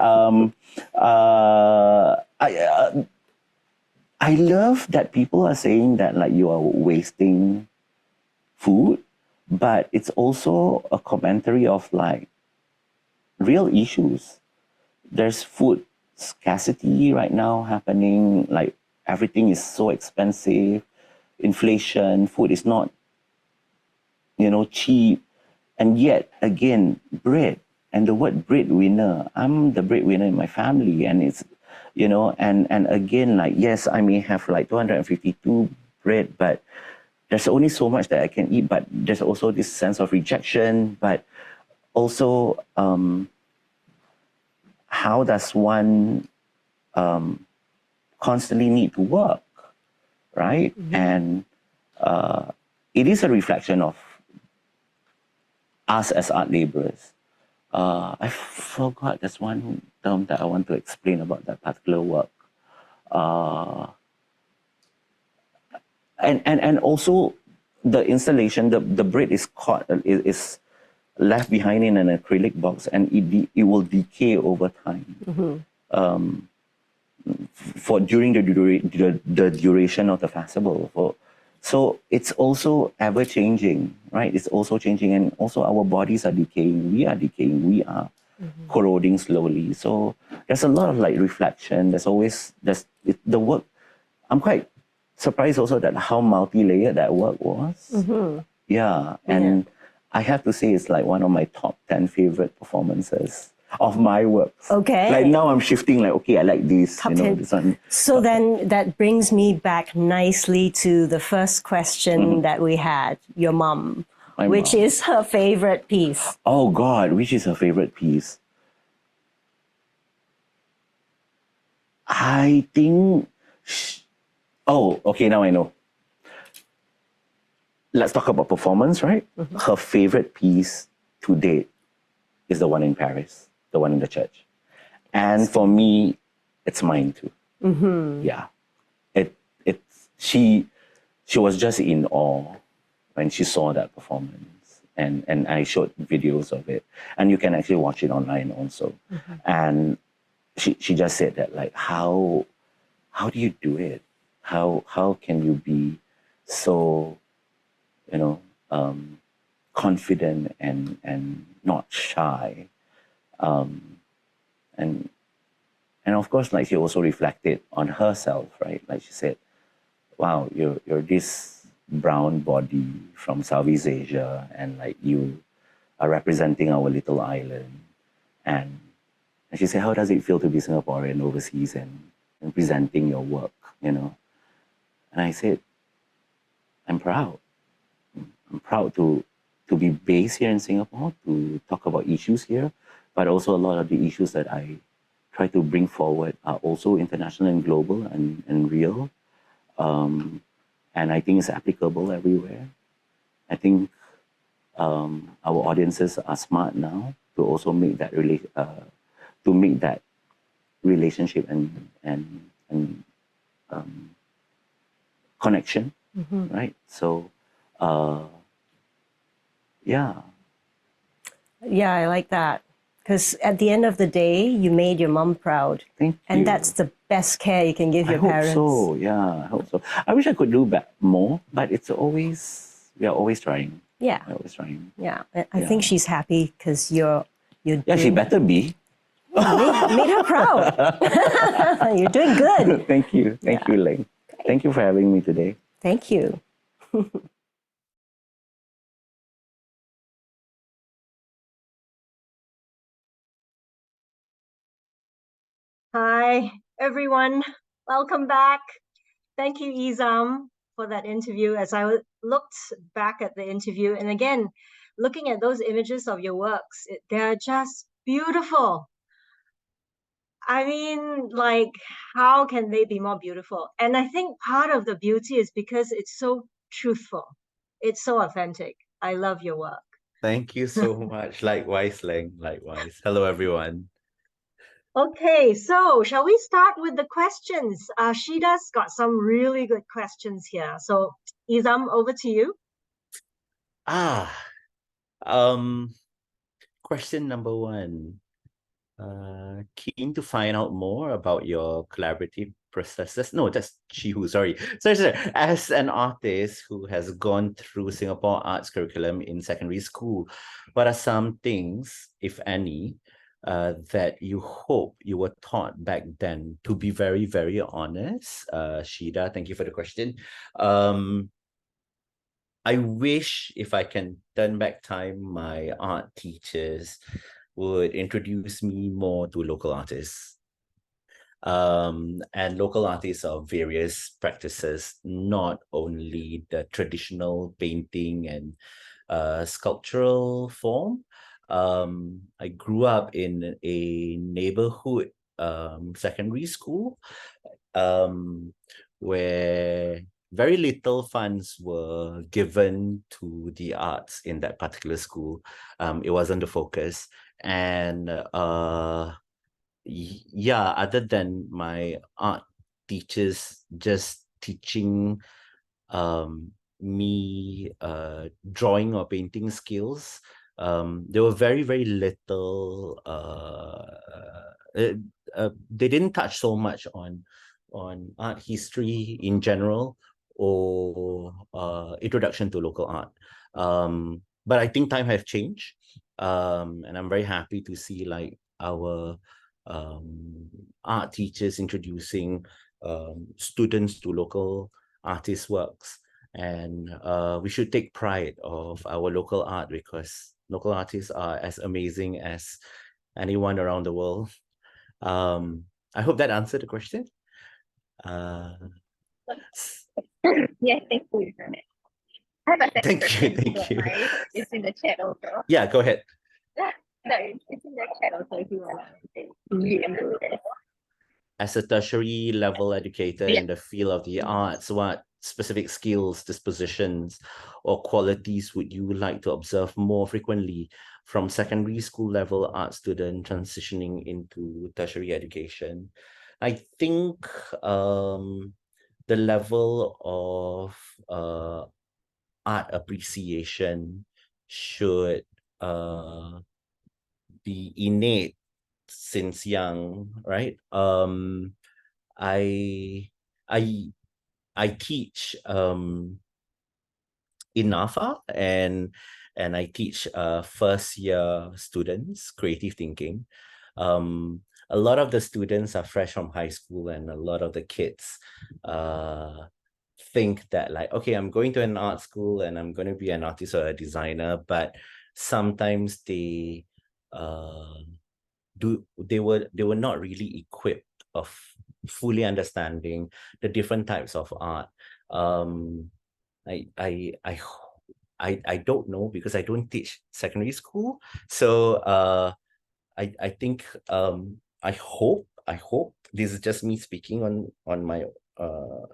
I love that people are saying that like you are wasting food, but it's also a commentary of like real issues. There's food scarcity right now happening, like everything is so expensive, inflation, food is not, you know, cheap. And yet, again, bread, and the word breadwinner, I'm the breadwinner in my family, and it's, you know, and again, like, yes, I may have like 252 bread, but there's only so much that I can eat, but there's also this sense of rejection, but also, how does one constantly need to work, right? And it is a reflection of us as art laborers. I forgot there's one term that I want to explain about that particular work. And also the installation, the bread is caught, is left behind in an acrylic box, and it will decay over time. For during the duration of the festival. So it's also ever changing, right? It's also changing, and also our bodies are decaying. We are decaying. We are corroding slowly. So there's a lot of like reflection. The work. I'm quite surprised also that how multi-layered that work was. Yeah, and I have to say it's like one of my top 10 favorite performances of my works. Okay. Like now I'm shifting, like, okay, I like this, Top you know, 10. this one. So then that brings me back nicely to the first question that we had, your mom. My Which mom. is her favorite piece? Oh God, which is her favorite piece? I think, oh, okay, now I know. Let's talk about performance, right? Her favorite piece to date is the one in Paris, the one in the church. And for me, it's mine too. Yeah. She was just in awe when she saw that performance. And I showed videos of it. And you can actually watch it online also. And she just said that, like, how do you do it? How can you be so, you know, confident and not shy? And of course, like, she also reflected on herself, right? Like she said, wow, you're this brown body from Southeast Asia, and like you are representing our little island. And she said, how does it feel to be Singaporean overseas and presenting your work, you know? And I said, I'm proud. I'm proud to be based here in Singapore, to talk about issues here, but also a lot of the issues that I try to bring forward are also international and global and real. And I think it's applicable everywhere. I think our audiences are smart now to also make that relationship and connection, right? So, yeah. Yeah, I like that. Because at the end of the day, you made your mom proud. Thank you. And that's the best care you can give your parents. I hope so, yeah, I hope so. I wish I could do more, but we are always trying. Yeah. We're always trying. Yeah. I think she's happy because you're Yeah, she better be. made her proud. You're doing good. Thank you. Thank you, Ling. Thank you for having me today. Thank you. Hi, everyone. Welcome back. Thank you, Ezzam, for that interview. As I looked back at the interview, and again, looking at those images of your works, they're just beautiful. I mean, like, how can they be more beautiful? And I think part of the beauty is because it's so truthful. It's so authentic. I love your work. Thank you so much. Likewise, Leng. Likewise. Hello, everyone. Okay, so shall we start with the questions? Shida's got some really good questions here. So, Ezzam, over to you. Question number one. Keen to find out more about your collaborative processes. No, that's Chihu, sorry. Sorry. As an artist who has gone through Singapore arts curriculum in secondary school, what are some things, if any, that you hope you were taught back then? To be very, very honest, Shida, thank you for the question. I wish if I can turn back time, my art teachers would introduce me more to local artists. And local artists of various practices, not only the traditional painting and sculptural form. I grew up in a neighborhood secondary school where very little funds were given to the arts in that particular school. It wasn't the focus. And yeah, other than my art teachers just teaching me drawing or painting skills, there were very, very little they didn't touch so much on art history in general or introduction to local art. But I think time has changed, and I'm very happy to see like our art teachers introducing students to local artists' works. And we should take pride of our local art because local artists are as amazing as anyone around the world. I hope that answered the question. Yeah, thank you. I have a second Thank you, question. thank you. It's in the chat also. Yeah, go ahead. No, it's in the chat also if you wanna read and do it. As a tertiary level educator in the field of the arts, what specific skills, dispositions, or qualities would you like to observe more frequently from secondary school level art student transitioning into tertiary education? I think the level of art appreciation should be innate since young, right? I I teach in NAFA and I teach first year students creative thinking. A lot of the students are fresh from high school, and a lot of the kids think that like, okay, I'm going to an art school and I'm going to be an artist or a designer, but sometimes they were not really equipped of fully understanding the different types of art. I don't know because I don't teach secondary school. So I think I hope this is just me speaking on my uh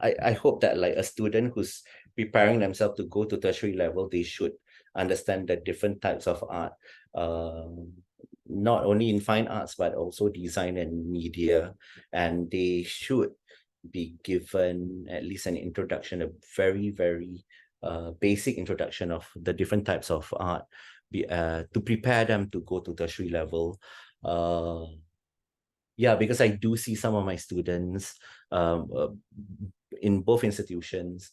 I hope that like a student who's preparing themselves to go to tertiary level, they should understand the different types of art, not only in fine arts, but also design and media. And they should be given at least an introduction, a very, very basic introduction of the different types of art to prepare them to go to tertiary level. Yeah, because I do see some of my students in both institutions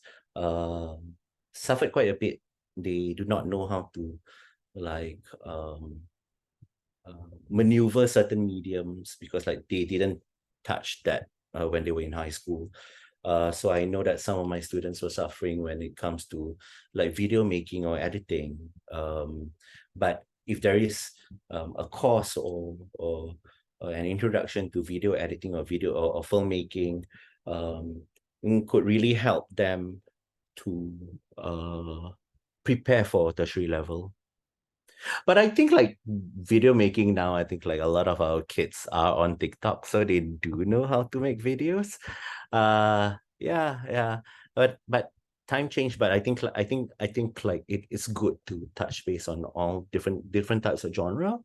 suffered quite a bit. They do not know how to like maneuver certain mediums because like they didn't touch that when they were in high school. So I know that some of my students were suffering when it comes to like video making or editing. But if there is a course or an introduction to video editing or video or filmmaking, could really help them to prepare for tertiary level. But I think like video making now, I think like a lot of our kids are on TikTok, so they do know how to make videos. Yeah. But time changed. But I think like it is good to touch base on all different types of genre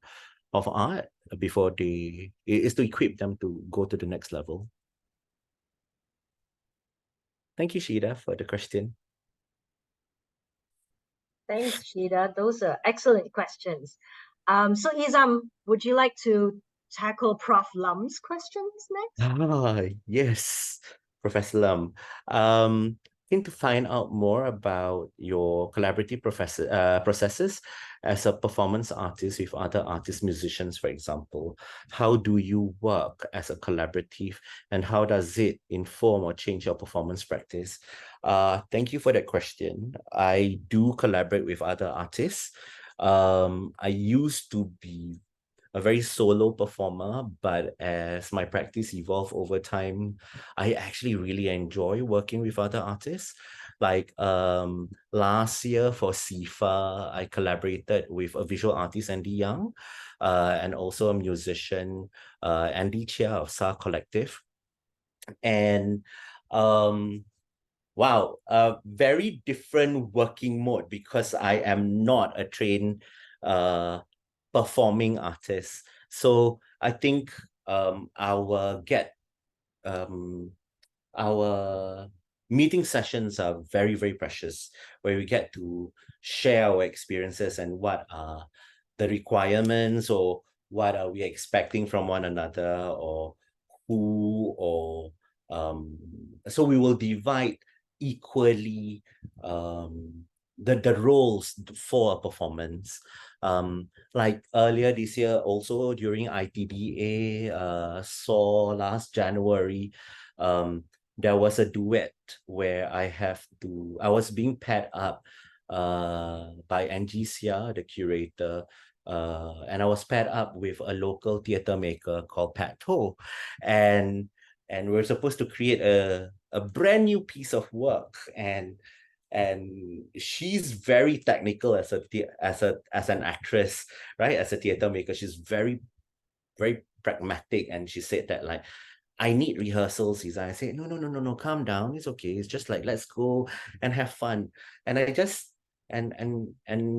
of art before it is to equip them to go to the next level. Thank you, Shida, for the question. Thanks, Shida. Those are excellent questions. So Ezzam, would you like to tackle Prof. Lum's questions next? Yes, Professor Lam. Keen to find out more about your collaborative processes as a performance artist with other artists, musicians, for example. How do you work as a collaborative, and how does it inform or change your performance practice? Thank you for that question. I do collaborate with other artists. I used to be a very solo performer, but as my practice evolved over time, I actually really enjoy working with other artists. Like last year for SIFA, I collaborated with a visual artist, Andy Young, and also a musician, Andy Chia of Sa Collective. And wow, a very different working mode because I am not a trained performing artist. So I think our meeting sessions are very, very precious, where we get to share our experiences and what are the requirements, or what are we expecting from one another, or who, or so we will divide equally the roles for a performance. Like earlier this year, also during ITDA, saw last January, there was a duet where I was being paired up by Angie Sia, the curator, and I was paired up with a local theater maker called Pat To, and we're supposed to create a brand new piece of work, and she's very technical as an actress, right? As a theater maker, she's very, very pragmatic, and she said that like, I need rehearsals. I said, no, calm down. It's okay. It's just like, let's go and have fun. And I just and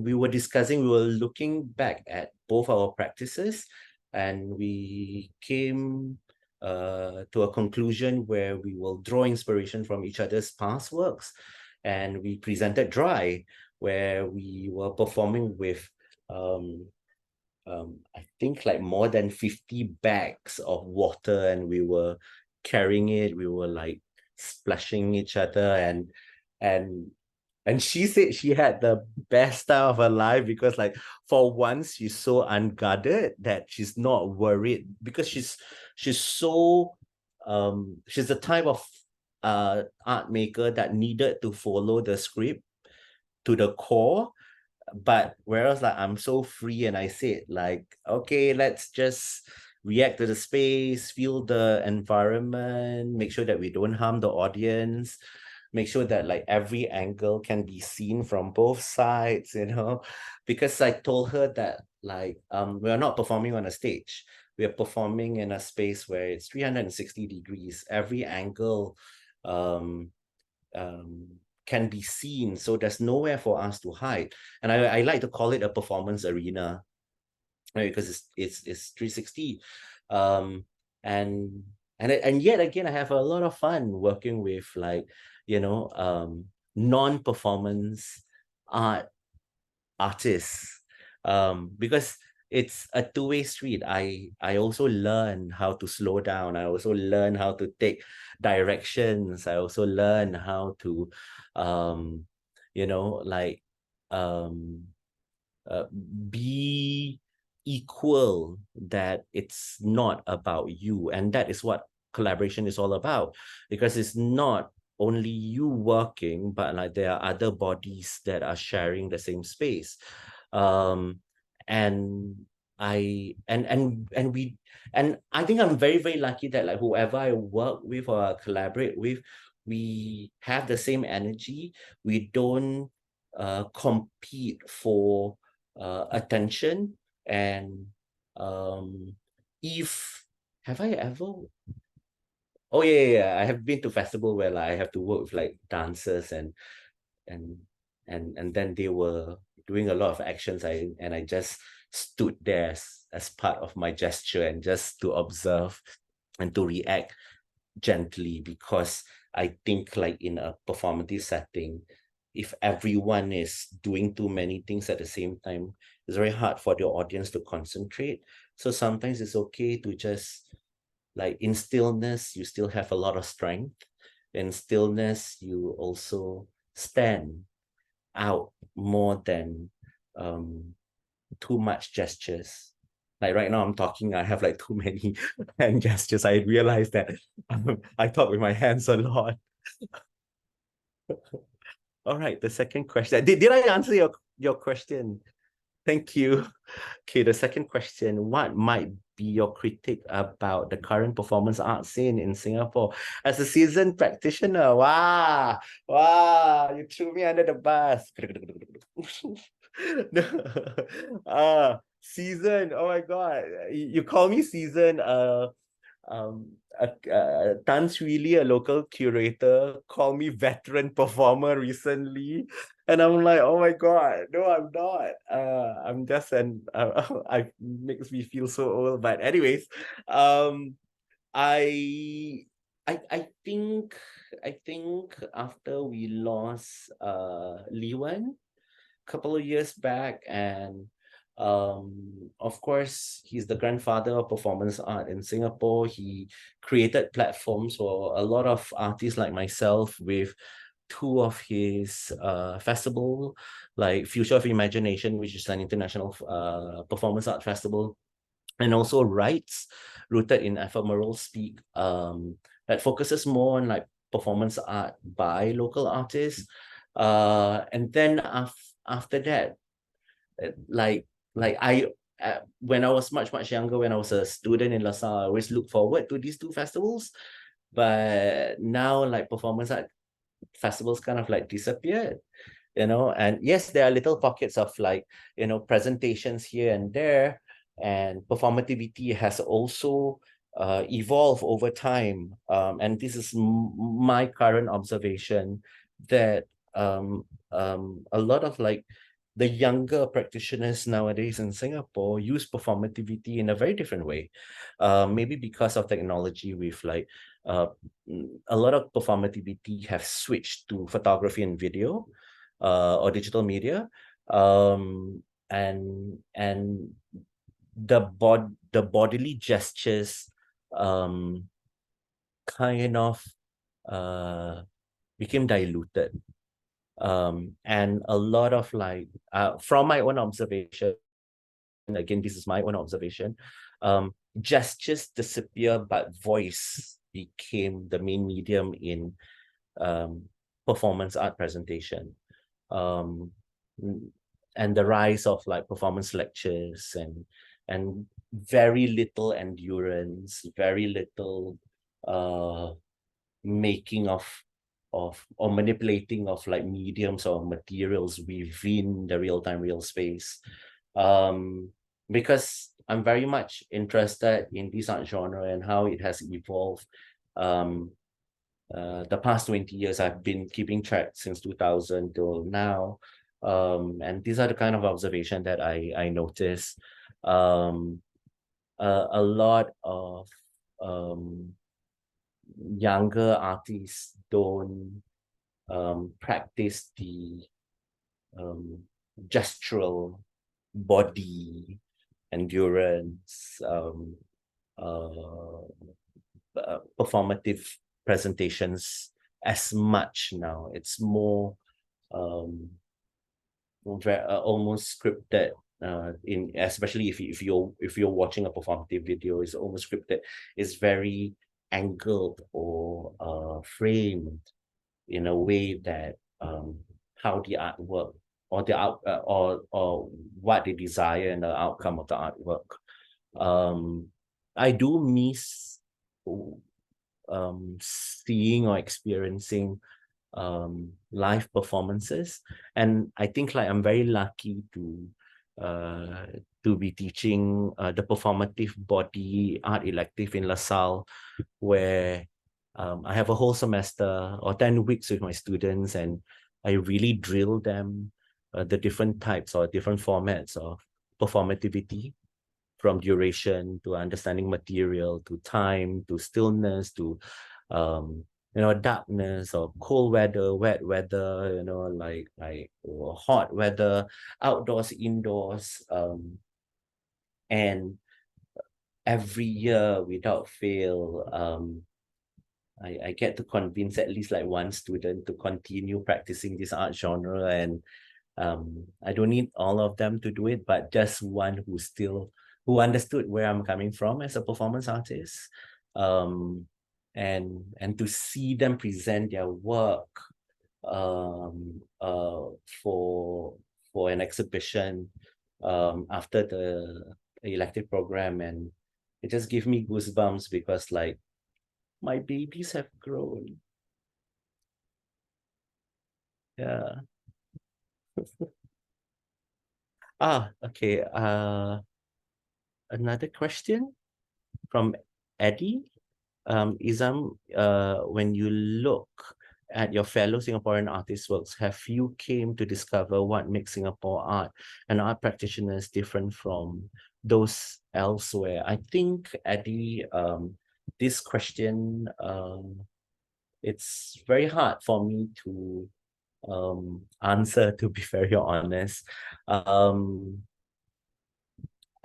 we were looking back at both our practices, and we came to a conclusion where we will draw inspiration from each other's past works. And we presented Dry, where we were performing with I think like more than 50 bags of water, and we were carrying it. We were like splashing each other, and she said she had the best time of her life because like for once she's so unguarded that she's not worried, because she's so she's the type of art maker that needed to follow the script to the core. But whereas like I'm so free, and I said like, okay, let's just react to the space, feel the environment, make sure that we don't harm the audience, make sure that like every angle can be seen from both sides, because I told her that like we are not performing on a stage. We are performing in a space where it's 360 degrees. Every angle can be seen, so there's nowhere for us to hide. And I like to call it a performance arena, right? Because it's 360. And yet again, I have a lot of fun working with like non-performance artists, because it's a two-way street. I also learn how to slow down. I also learn how to take directions. I also learn how to be equal, that it's not about you. And that is what collaboration is all about, because it's not only you working, but like there are other bodies that are sharing the same space. And I think I'm very, very lucky that like whoever I work with or collaborate with, we have the same energy. We don't compete for attention. And if have I ever oh yeah, I have been to festival where like I have to work with like dancers and and then they were doing a lot of actions. I just stood there as part of my gesture and just to observe and to react gently, because I think like in a performative setting, if everyone is doing too many things at the same time, it's very hard for the audience to concentrate. So sometimes it's okay to just like in stillness, you still have a lot of strength. In stillness, you also stand out more than too much gestures. Like right now I'm talking, I have like too many hand gestures. I realized that I talk with my hands a lot. All right, the second question. Did I answer your question? Thank you. Okay, the second question. What might be your critique about the current performance art scene in Singapore? As a seasoned practitioner, wow, you threw me under the bus. Seasoned, oh my God. You call me seasoned. Tan Shui Lee, a local curator, called me veteran performer recently, and I'm like, oh my God, no, I'm not. I'm just I makes me feel so old. But anyways, I think after we lost Lee Wen a couple of years back, and of course he's the grandfather of performance art in Singapore. He created platforms for a lot of artists like myself with two of his festival, like Future of Imagination, which is an international performance art festival, and also Rights, rooted in ephemeral speak, that focuses more on like performance art by local artists. And then after that, like I when I was much younger, when I was a student in LaSalle, I always look forward to these two festivals. But now like performance art festivals kind of like disappeared, and yes, there are little pockets of like, presentations here and there, and performativity has also evolved over time. And this is my current observation, that a lot of like the younger practitioners nowadays in Singapore use performativity in a very different way. Maybe because of technology, with like a lot of performativity have switched to photography and video, or digital media, and the bodily gestures kind of became diluted. And a lot of like, from my own observation, again, this is my own observation, gestures disappear, but voice became the main medium in performance art presentation. And the rise of like performance lectures, and very little endurance, very little making of or manipulating of like mediums or materials within the real-time real space. Because I'm very much interested in this art genre and how it has evolved. The past 20 years, I've been keeping track since 2000 till now. And these are the kind of observation that I notice. A lot of younger artists don't practice the gestural body endurance, performative presentations as much now. It's more almost scripted. Especially if you're watching a performative video, it's almost scripted. It's very angled or framed in a way that how the artwork or the or what they desire and the outcome of the artwork. I do miss seeing or experiencing live performances, and I think like I'm very lucky to be teaching the performative body art elective in LaSalle, where I have a whole semester or 10 weeks with my students, and I really drill them the different types or different formats of performativity, from duration to understanding material to time to stillness to darkness or cold weather, wet weather, or hot weather, outdoors, indoors, and every year without fail, I get to convince at least like one student to continue practicing this art genre, and I don't need all of them to do it, but just one who understood where I'm coming from as a performance artist, and to see them present their work for an exhibition after the elective program, and it just gives me goosebumps because like my babies have grown. Yeah. Okay. Another question from Eddie. Ezzam, when you look at your fellow Singaporean artists' works, have you came to discover what makes Singapore art and art practitioners different from those elsewhere? I think, Eddie, this question, it's very hard for me to answer, to be very honest.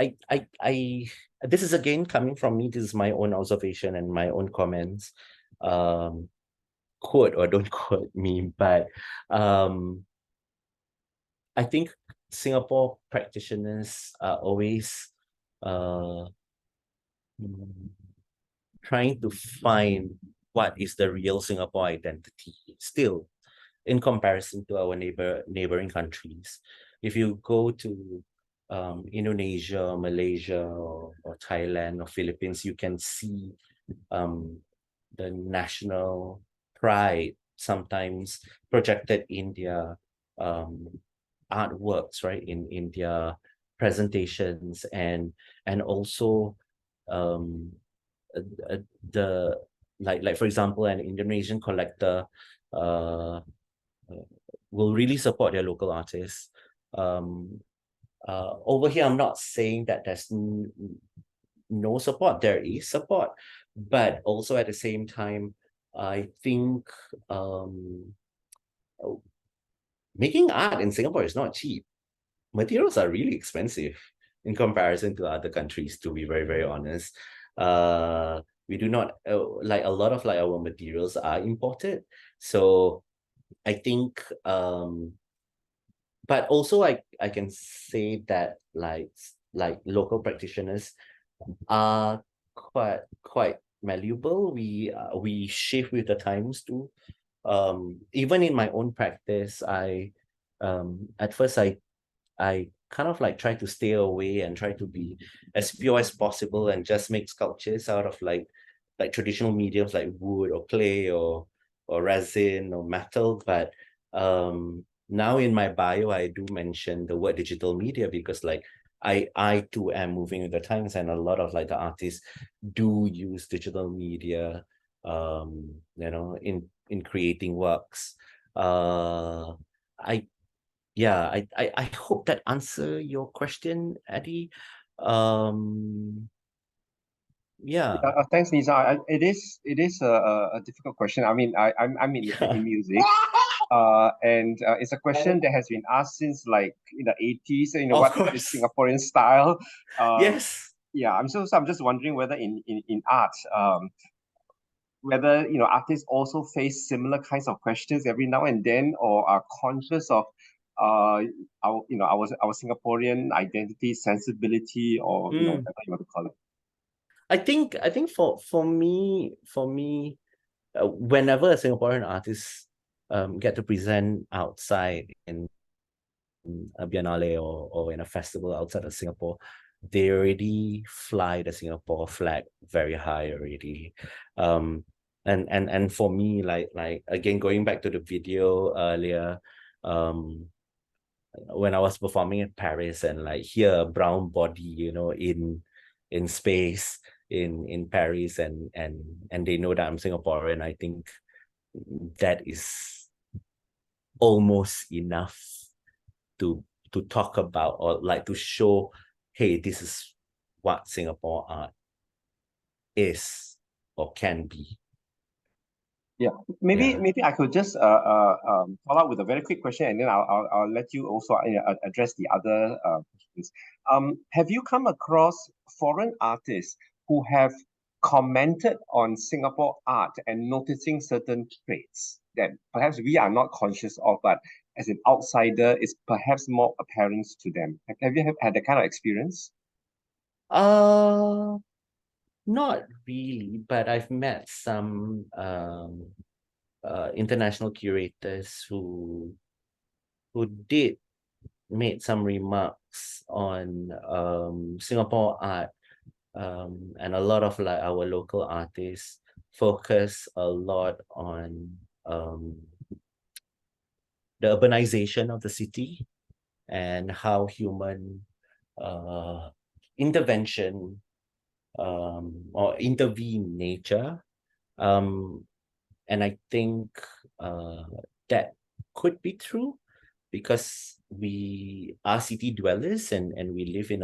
I this is again coming from me. This is my own observation and my own comments. Quote or don't quote me, but I think Singapore practitioners are always trying to find what is the real Singapore identity still, in comparison to our neighboring countries. If you go to Indonesia, Malaysia, or Thailand, or Philippines, you can see the national pride sometimes projected in their artworks, right? In their presentations, and also the like for example, an Indonesian collector will really support their local artists. Over here, I'm not saying that there's no support. There is support, but also at the same time, I think making art in Singapore is not cheap. Materials are really expensive in comparison to other countries, to be very, very honest. We do not like a lot of like our materials are imported. So I think but also I can say that like local practitioners are quite malleable. We shift with the times too. Even in my own practice, I at first I kind of like try to stay away and try to be as pure as possible and just make sculptures out of like traditional mediums like wood or clay or resin or metal. But now in my bio, I do mention the word digital media because like I too am moving with the times, and a lot of like the artists do use digital media in creating works. I hope that answer your question, Eddie. Thanks, Nisa. It is a difficult question. I mean, I'm in music, and it's a question that has been asked since like in the 80s. What is Singaporean style? Yes. Yeah, I'm just wondering whether in art, whether artists also face similar kinds of questions every now and then, or are conscious of our Singaporean identity, sensibility, or whatever you want to call it. I think for me, whenever a Singaporean artist get to present outside in a biennale or in a festival outside of Singapore, they already fly the Singapore flag very high already. And for me, like again, going back to the video earlier, when I was performing in Paris and like hear a brown body, you know, in space in Paris, and they know that I'm Singaporean, I think that is almost enough to talk about, or like to show, hey, this is what Singapore art is or can be. Yeah, maybe I could just follow up with a very quick question, and then I'll let you also address the other questions. Have you come across foreign artists who have commented on Singapore art and noticing certain traits that perhaps we are not conscious of, but as an outsider, is perhaps more apparent to them? Have you had that kind of experience? Not really, but I've met some international curators who did made some remarks on Singapore art, and a lot of like our local artists focus a lot on the urbanization of the city and how human intervention or intervene nature. And I think that could be true because we are city dwellers, and we live in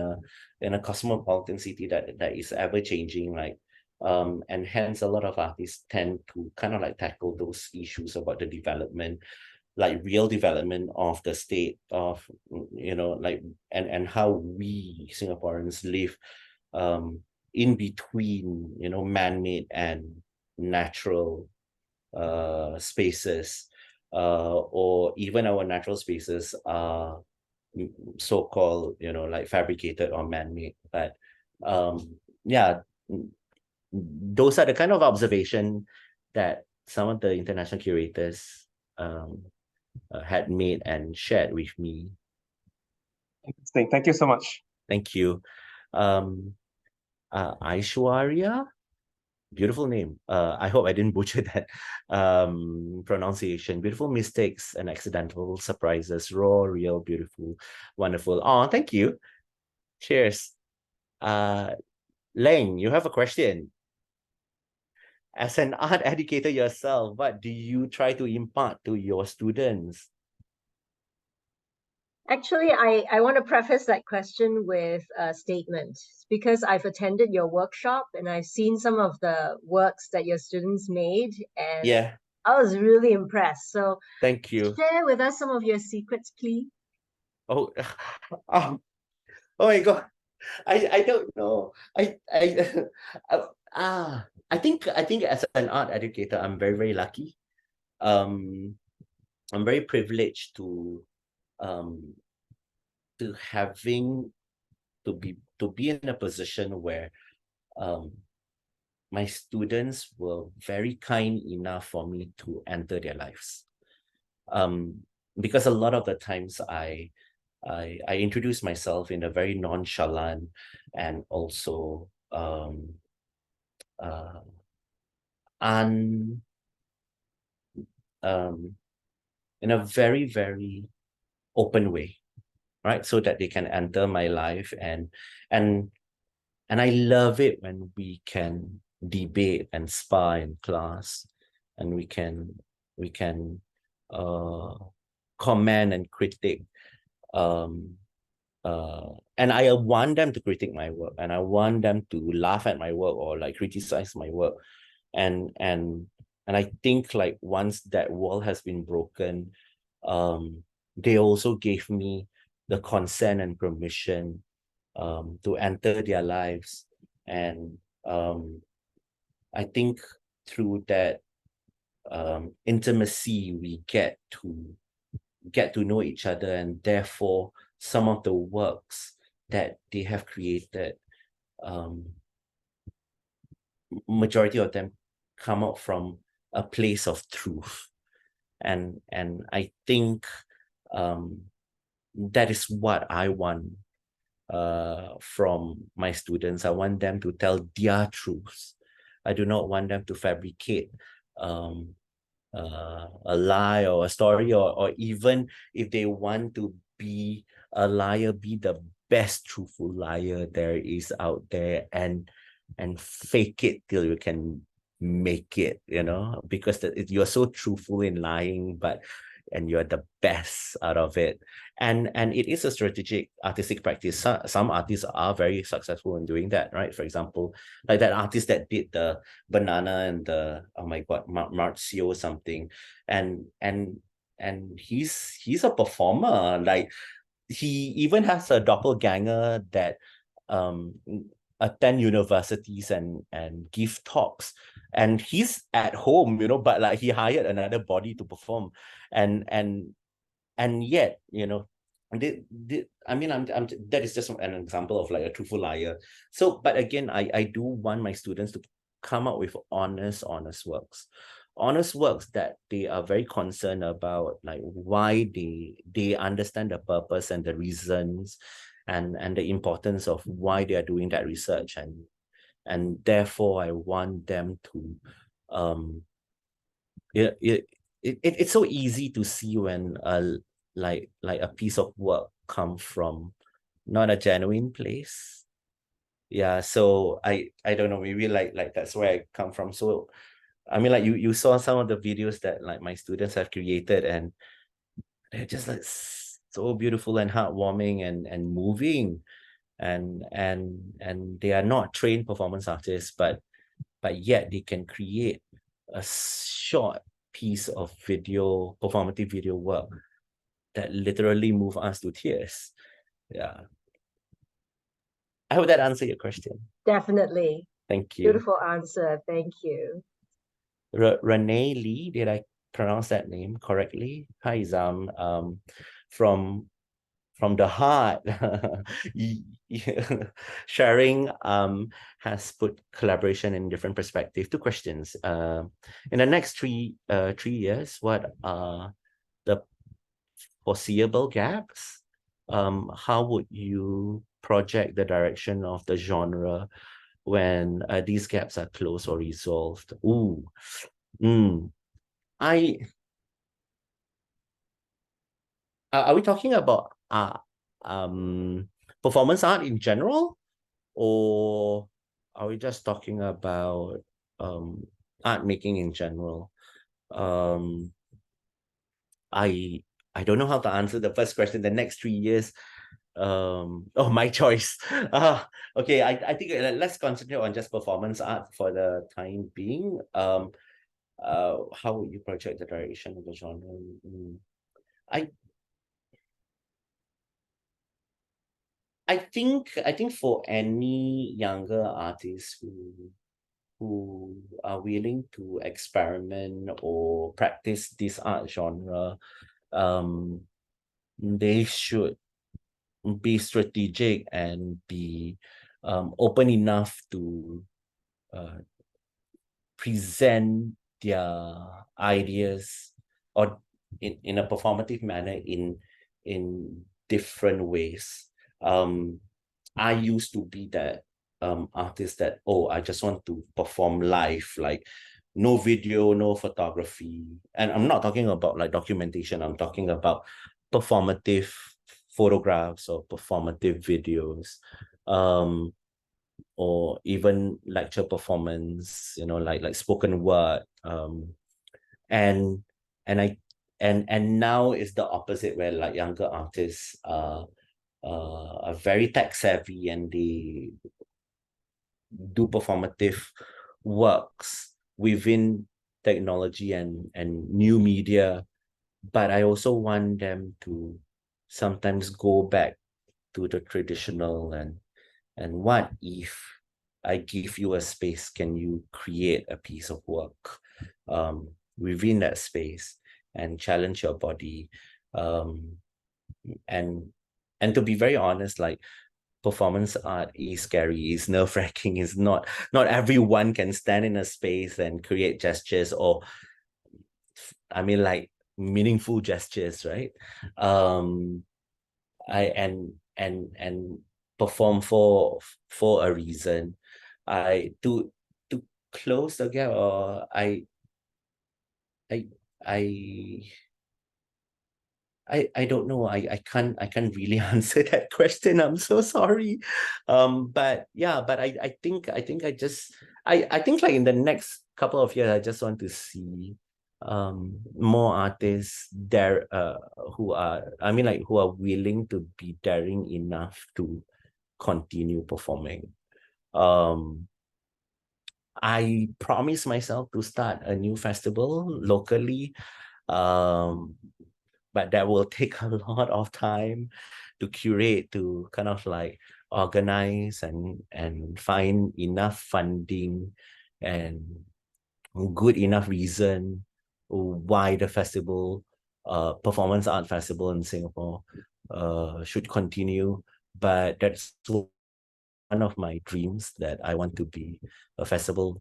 a cosmopolitan city that is ever changing, like and hence a lot of artists tend to kind of like tackle those issues about the development, like real development of the state of, you know, like and how we Singaporeans live in between, you know, man-made and natural spaces, or even our natural spaces are so-called, you know, like fabricated or man-made. But yeah, those are the kind of observation that some of the international curators had made and shared with me. Interesting. Thank you so much. Thank you. Aishwarya, beautiful name. I hope I didn't butcher that pronunciation. Beautiful mistakes and accidental surprises. Raw, real, beautiful, wonderful. Oh, thank you. Cheers. Leng, you have a question. As an art educator yourself, what do you try to impart to your students? Actually, I want to preface that question with a statement because I've attended your workshop and I've seen some of the works that your students made, and Yeah, I was really impressed. So thank you. share with us some of your secrets, please. Oh, oh, oh my God. I don't know. I think as an art educator, I'm very, very lucky. I'm very privileged to having to be in a position where my students were very kind enough for me to enter their lives. Because a lot of the times I introduce myself in a very nonchalant and also in a very, very open way, right? So that they can enter my life, and I love it when we can debate and spar in class, and we can comment and critique. And I want them to critique my work, and I want them to laugh at my work or like criticize my work. And I think like once that wall has been broken, they also gave me the consent and permission to enter their lives. And I think through that intimacy, we get to know each other, and therefore some of the works that they have created majority of them come out from a place of truth. And I think that is what I want from my students. I want them to tell their truths. I do not want them to fabricate a lie or a story, or even if they want to be a liar, be the best truthful liar there is out there, and fake it till you can make it, because you're so truthful in lying, and you're the best out of it. And it is a strategic artistic practice. Some artists are very successful in doing that, right? For example, like that artist that did the banana and the, oh my God, Marzio or something. And he's a performer. Like, he even has a doppelganger that attend universities and give talks, and he's at home, but like he hired another body to perform, and yet, I mean, I'm that is just an example of like a truthful liar. So, but again, I do want my students to come up with honest works that they are very concerned about, like why they understand the purpose and the reasons, and the importance of why they are doing that research, and therefore I want them to it's so easy to see when like a piece of work come from not a genuine place. Yeah, so I don't know, maybe like that's where I come from. So I mean, like you saw some of the videos that like my students have created, and they're just like so beautiful and heartwarming and moving, and they are not trained performance artists, but yet they can create a short piece of video, performative video work that literally move us to tears. Yeah. I hope that answered your question. Definitely. Thank you. Beautiful answer. Thank you. Renee Lee, did I pronounce that name correctly? Hi, Ezzam. From the heart. Sharing has put collaboration in different perspective. Two questions. In the next 3 years, what are the foreseeable gaps? How would you project the direction of the genre when these gaps are closed or resolved? Are we talking about performance art in general, or are we just talking about art making in general? I don't know how to answer the first question. The next 3 years, my choice. Okay, I think let's concentrate on just performance art for the time being. How would you project the direction of the genre? I think for any younger artists who are willing to experiment or practice this art genre, they should be strategic and be open enough to present their ideas or in a performative manner in different ways. I used to be that artist that, I just want to perform live, like no video, no photography. And I'm not talking about like documentation, I'm talking about performative photographs or performative videos, or even lecture performance, like spoken word. And now it's the opposite, where like younger artists are very tech savvy, and they do performative works within technology and new media. But I also want them to sometimes go back to the traditional, and what if I give you a space, can you create a piece of work within that space and challenge your body? And to be very honest, like performance art is scary, is nerve-wracking, is not everyone can stand in a space and create gestures, or I mean like meaningful gestures, right? And perform for a reason. To close the gap, or I don't know. I can't really answer that question. I'm so sorry. But yeah, but I think I think like in the next couple of years, I just want to see more artists there who are, I mean, like, who are willing to be daring enough to continue performing. I promised myself to start a new festival locally, but that will take a lot of time to curate, to kind of like organize and find enough funding and good enough reason why the festival, performance art festival in Singapore, should continue. But that's one of my dreams, that I want to be a festival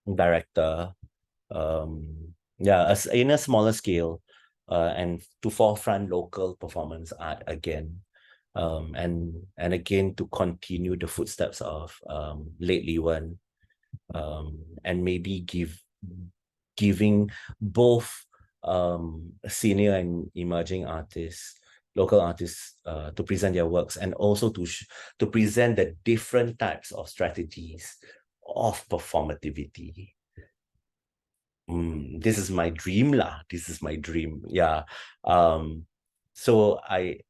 director, in a smaller scale, and to forefront local performance art again, and again to continue the footsteps of late Lee Wen, and maybe giving both senior and emerging artists, local artists, to present their works, and also to present the different types of strategies of performativity. This is my dream lah. This is my dream. Yeah. So I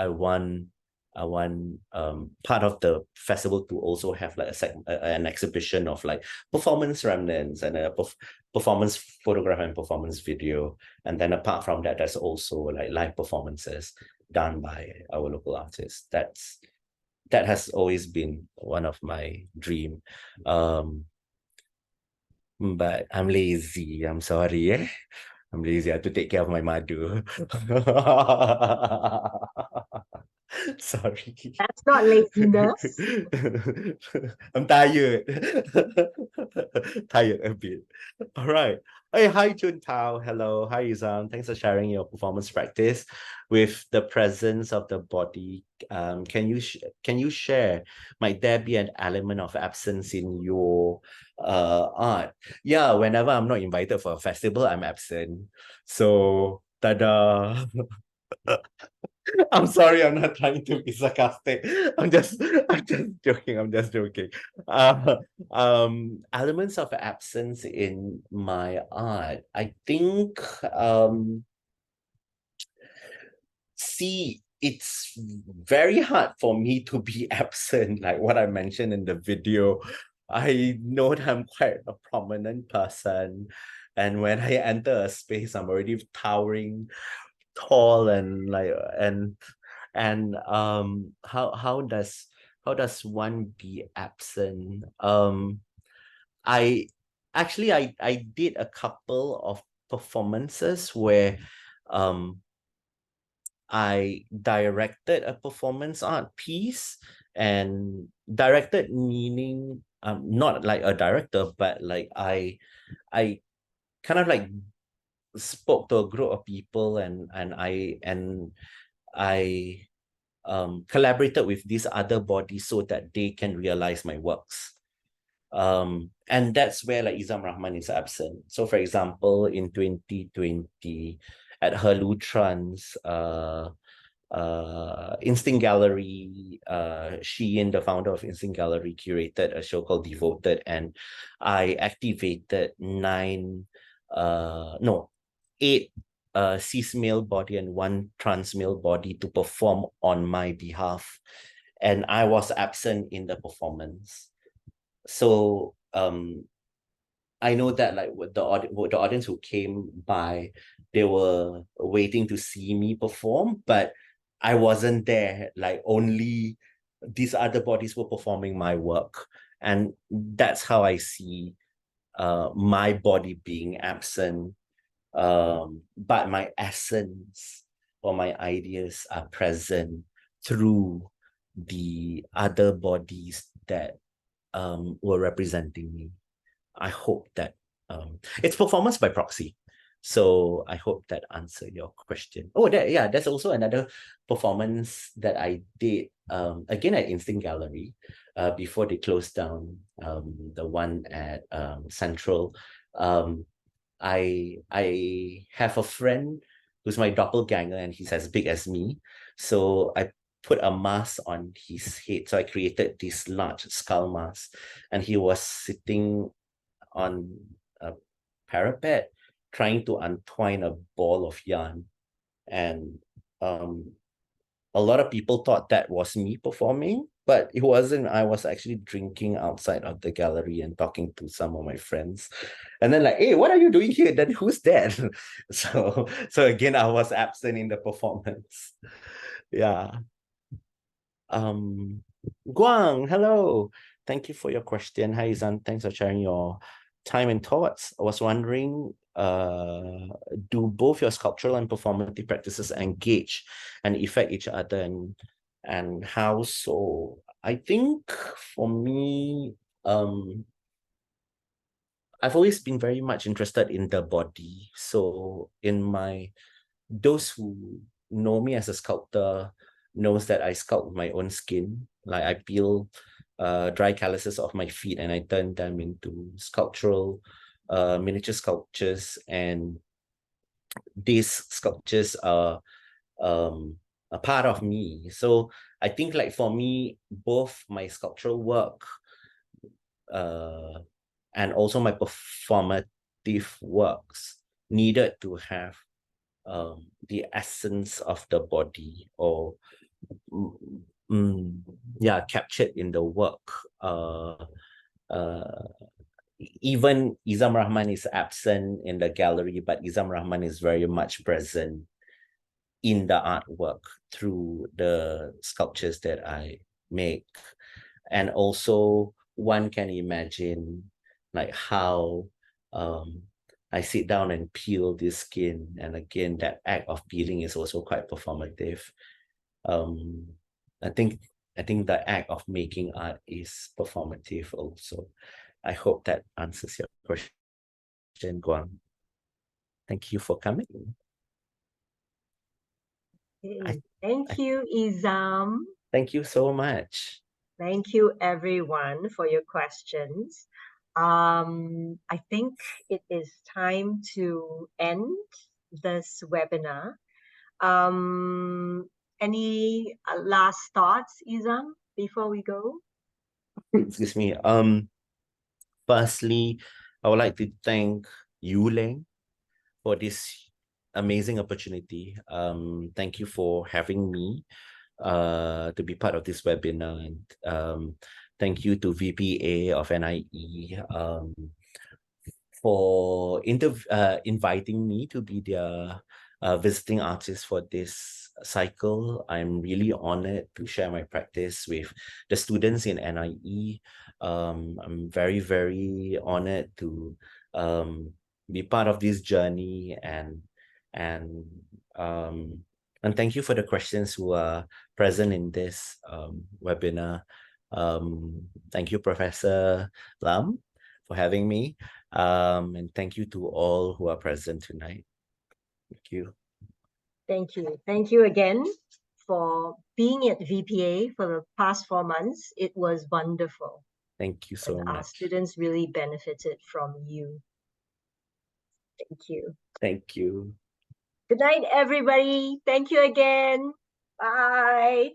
want part of the festival to also have like an exhibition of like performance remnants and a performance photograph and performance video. And then apart from that, there's also like live performances done by our local artists. That has always been one of my dream. But I'm lazy. I'm sorry. I'm lazy. I have to take care of my mother. Sorry. That's not laziness. I'm tired. Tired a bit. All right. Hey, hi Jun Tao. Hello. Hi Ezzam. Thanks for sharing your performance practice with the presence of the body. Can you share, might there be an element of absence in your art? Yeah, whenever I'm not invited for a festival, I'm absent. So tada. I'm sorry, I'm not trying to be sarcastic. I'm just joking. I'm just joking. Elements of absence in my art. I think see, it's very hard for me to be absent, like what I mentioned in the video. I know that I'm quite a prominent person, and when I enter a space, I'm already towering tall, and like how does one be absent? I did a couple of performances where I directed a performance art piece, and directed meaning not like a director, but like I kind of like spoke to a group of people, and I collaborated with these other bodies so that they can realize my works. And that's where like Ezzam Rahman is absent. So for example, in 2020 at Herlutran's Instinct Gallery, Sheehan, the founder of Instinct Gallery, curated a show called Devoted, and I activated 8 cis male body and 1 trans male body to perform on my behalf, and I was absent in the performance. So I know that like with the audience who came by, they were waiting to see me perform, but I wasn't there. Like only these other bodies were performing my work, and that's how I see my body being absent. But my essence or my ideas are present through the other bodies that were representing me. I hope that it's performance by proxy. So I hope that answered your question. Oh, there's also another performance that I did again at Instinct Gallery before they closed down the one at Central. I have a friend who's my doppelganger and he's as big as me. So I put a mask on his head. So I created this large skull mask and he was sitting on a parapet trying to untwine a ball of yarn. And a lot of people thought that was me performing, but it wasn't. I was actually drinking outside of the gallery and talking to some of my friends. And then like, hey, what are you doing here? Then who's that? So again, I was absent in the performance. Yeah. Guang, hello. Thank you for your question. Hi, Izan. Thanks for sharing your time and thoughts. I was wondering, do both your sculptural and performative practices engage and affect each other, and how so? I think for me, I've always been very much interested in the body. So those who know me as a sculptor knows that I sculpt with my own skin. Like I peel dry calluses off my feet and I turn them into sculptural miniature sculptures, and these sculptures are a part of me. So I think like for me, both my sculptural work and also my performative works needed to have the essence of the body, or captured in the work. Even Ezzam Rahman is absent in the gallery, but Ezzam Rahman is very much present in the artwork through the sculptures that I make. And also one can imagine like how I sit down and peel this skin. And again, that act of peeling is also quite performative. I think the act of making art is performative also. I hope that answers your question, Guang. Thank you for coming. Thank you, Ezzam. Thank you so much. Thank you, everyone, for your questions. I think it is time to end this webinar. Any last thoughts, Ezzam, before we go? Excuse me. Firstly, I would like to thank you, Leng, for this amazing opportunity. Thank you for having me to be part of this webinar. And thank you to VPA of NIE for inviting me to be their visiting artist for this cycle. I'm really honored to share my practice with the students in NIE. I'm very, very honored to be part of this journey, and thank you for the questions who are present in this webinar. Thank you, Professor Lam, for having me. And thank you to all who are present tonight. Thank you. Thank you. Thank you again for being at VPA for the past 4 months. It was wonderful. Thank you so much. Our students really benefited from you. Thank you. Thank you. Good night, everybody. Thank you again. Bye.